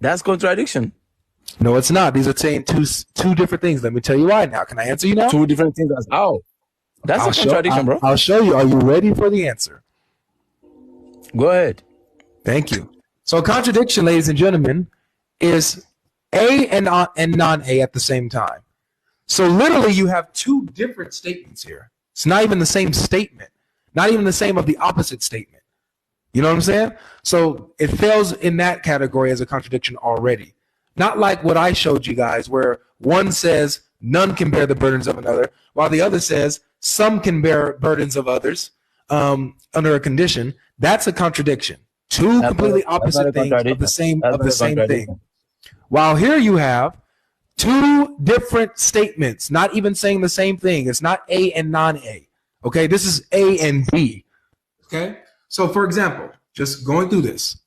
That's contradiction. No, it's not. These are saying two different things. Let me tell you why now. Can I answer you now? Two different things as how? That's a contradiction, bro. I'll show you. Are you ready for the answer? Go ahead. Thank you. So contradiction, ladies and gentlemen, is A and non-A at the same time. So literally you have two different statements here. It's not even the same statement, not even the same of the opposite statement. You know what I'm saying? So it fails in that category as a contradiction already. Not like what I showed you guys where one says none can bear the burdens of another, while the other says some can bear burdens of others under a condition. That's a contradiction. Two completely opposite things of the same thing. While here you have two different statements, not even saying the same thing. It's not A and non-A. Okay, this is A and B. Okay, so for example, just going through this,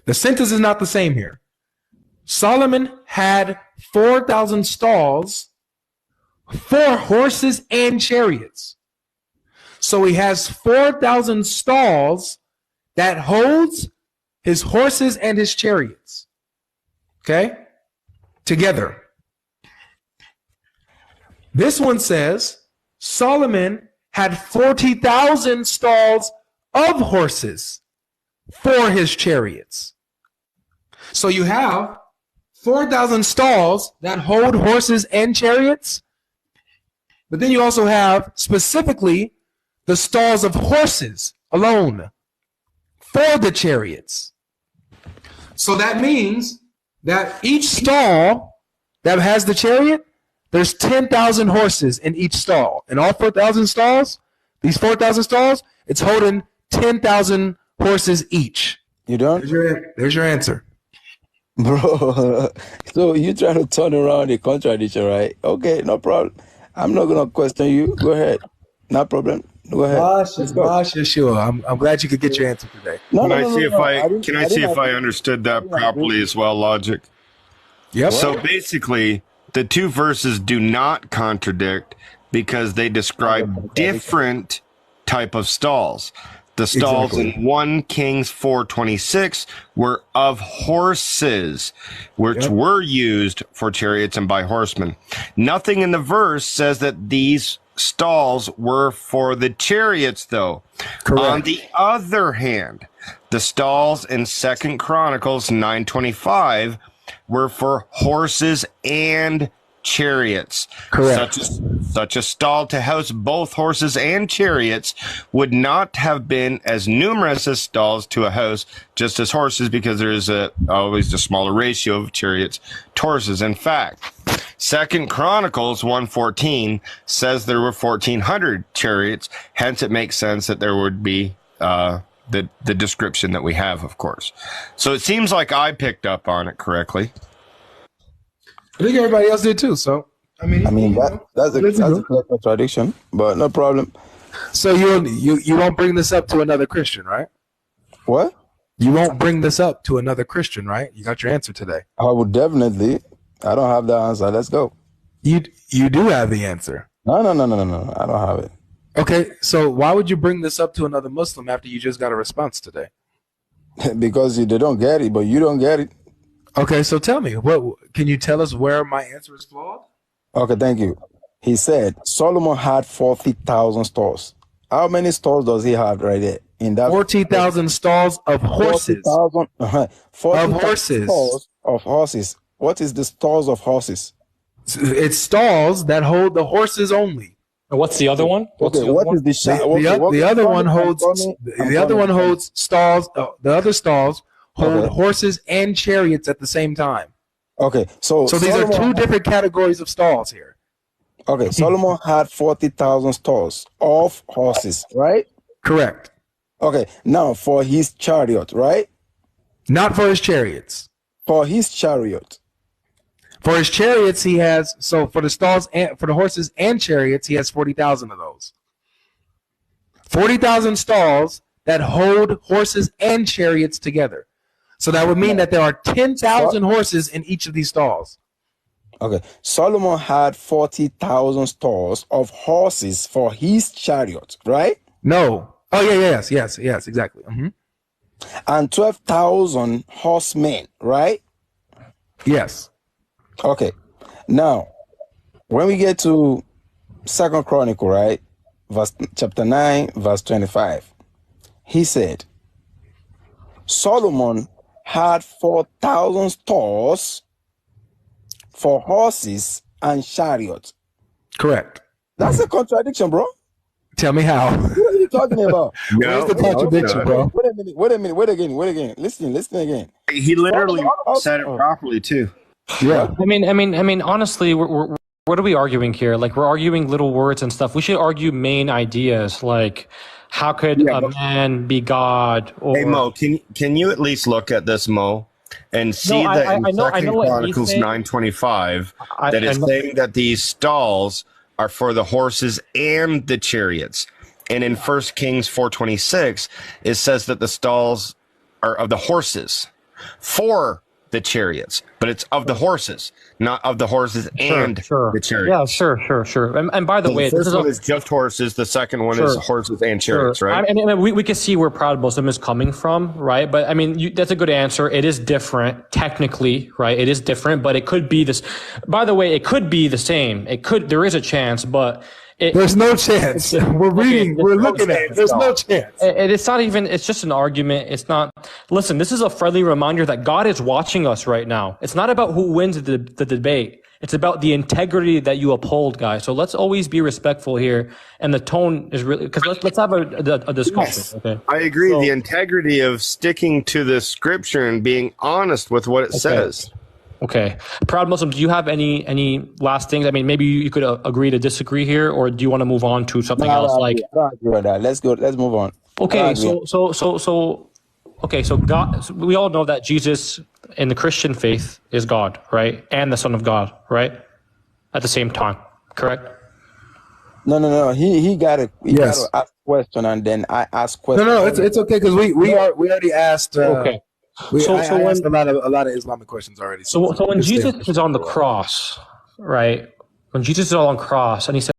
the sentence is not the same here. Solomon had 4,000 stalls for horses and chariots. So he has 4,000 stalls that holds his horses and his chariots. Okay? Together. This one says Solomon had 40,000 stalls of horses for his chariots. So you have 4,000 stalls that hold horses and chariots, but then you also have specifically the stalls of horses alone for the chariots. So that means that each stall that has the chariot, there's 10,000 horses in each stall. And all 4,000 stalls, these 4,000 stalls, it's holding 10,000 horses each. You don't? There's your answer. Bro, so you trying to turn around the contradiction, right? Okay, no problem. I'm not going to question you. Go ahead. No problem. Go ahead. Sure. I'm glad you could get your answer today. Can I see if I understood that properly as well, Logic? Yep. So basically, the two verses do not contradict because they describe different type of stalls. The stalls in 1 Kings 4:26 were of horses, which were used for chariots and by horsemen. Nothing in the verse says that these stalls were for the chariots, though. Correct. On the other hand, the stalls in 2 Chronicles 9:25 were for horses and chariots. Correct. Such a stall to house both horses and chariots would not have been as numerous as stalls to a house just as horses, because there is always a smaller ratio of chariots to horses. In fact, 2 Chronicles 1:14 says there were 1,400 chariots. Hence, it makes sense that there would be the description that we have, of course. So it seems like I picked up on it correctly. I think everybody else did too. So that's a clear contradiction, but no problem. So you won't bring this up to another Christian, right? What? You won't bring this up to another Christian, right? You got your answer today. I would definitely. I don't have the answer. Let's go. You do have the answer. No. I don't have it. Okay, so why would you bring this up to another Muslim after you just got a response today? Because they don't get it, but you don't get it. Okay, so tell me, what can you tell us where my answer is flawed? Okay, thank you. He said Solomon had 40,000 stalls. How many stalls does he have right there? In that 40,000 stalls of horses. 40,000 of horses. Stalls of horses. What is the stalls of horses? It's stalls that hold the horses only. And what's the other one? The other one holds stalls. The other stalls hold horses and chariots at the same time. Okay, so these are two different categories of stalls here. Okay, Solomon had 40,000 stalls of horses, right? Correct. Okay, now for his chariot, right? Not for his chariots. For his chariot. For his chariots, he has, so for the stalls and for the horses and chariots, he has 40,000 of those. 40,000 stalls that hold horses and chariots together. So that would mean that there are 10,000 horses in each of these stalls. Okay, Solomon had 40,000 stalls of horses for his chariot, right? No. Oh, yeah, yes, exactly. And 12,000 horsemen, right? Yes. Okay, now when we get to Second Chronicle, right? Chapter 9, verse 25, he said, Solomon had 4,000 stalls for horses and chariots. Correct. That's a contradiction, bro. Tell me how. What are you talking about? Where's the contradiction, bro? Wait a minute. Listen again. He literally said it properly too. Yeah. I mean, honestly, what are we arguing here? Like, we're arguing little words and stuff. We should argue main ideas, like how could a man be God? Or Hey Mo, can you at least look at this, Mo, and see that in Second Chronicles 9:25 that it's saying that these stalls are for the horses and the chariots, and in 1 Kings 4:26 it says that the stalls are of the horses for the chariots, but it's of the horses, not of the horses and the chariots. Yeah, sure. And by the way, the first one is just horses. The second one is horses and chariots, right? I mean, we can see where proud Muslim is coming from, right? But I mean, that's a good answer. It is different technically, right? It is different, but it could be this. By the way, it could be the same. There is a chance, but there's no chance. We're reading. We're looking at it. There's no chance. It's not even. It's just an argument. It's not. Listen, this is a friendly reminder that God is watching us right now. It's not about who wins the debate. It's about the integrity that you uphold, guys. So let's always be respectful here. And the tone is really because let's have a discussion. Yes, okay. I agree. So, the integrity of sticking to the scripture and being honest with what it says. Okay. Proud Muslim, do you have any last things? I mean, maybe you could agree to disagree here, or do you want to move on to something else? I don't agree with that. Let's move on. Okay, so God, we all know that Jesus in the Christian faith is God, right? And the Son of God, right? At the same time, correct? No. He got to ask a question, and then I ask questions. No, it's okay because we already asked. Okay. I asked a lot of Islamic questions already. So when Jesus is on the cross, right? When Jesus is on the cross and he said,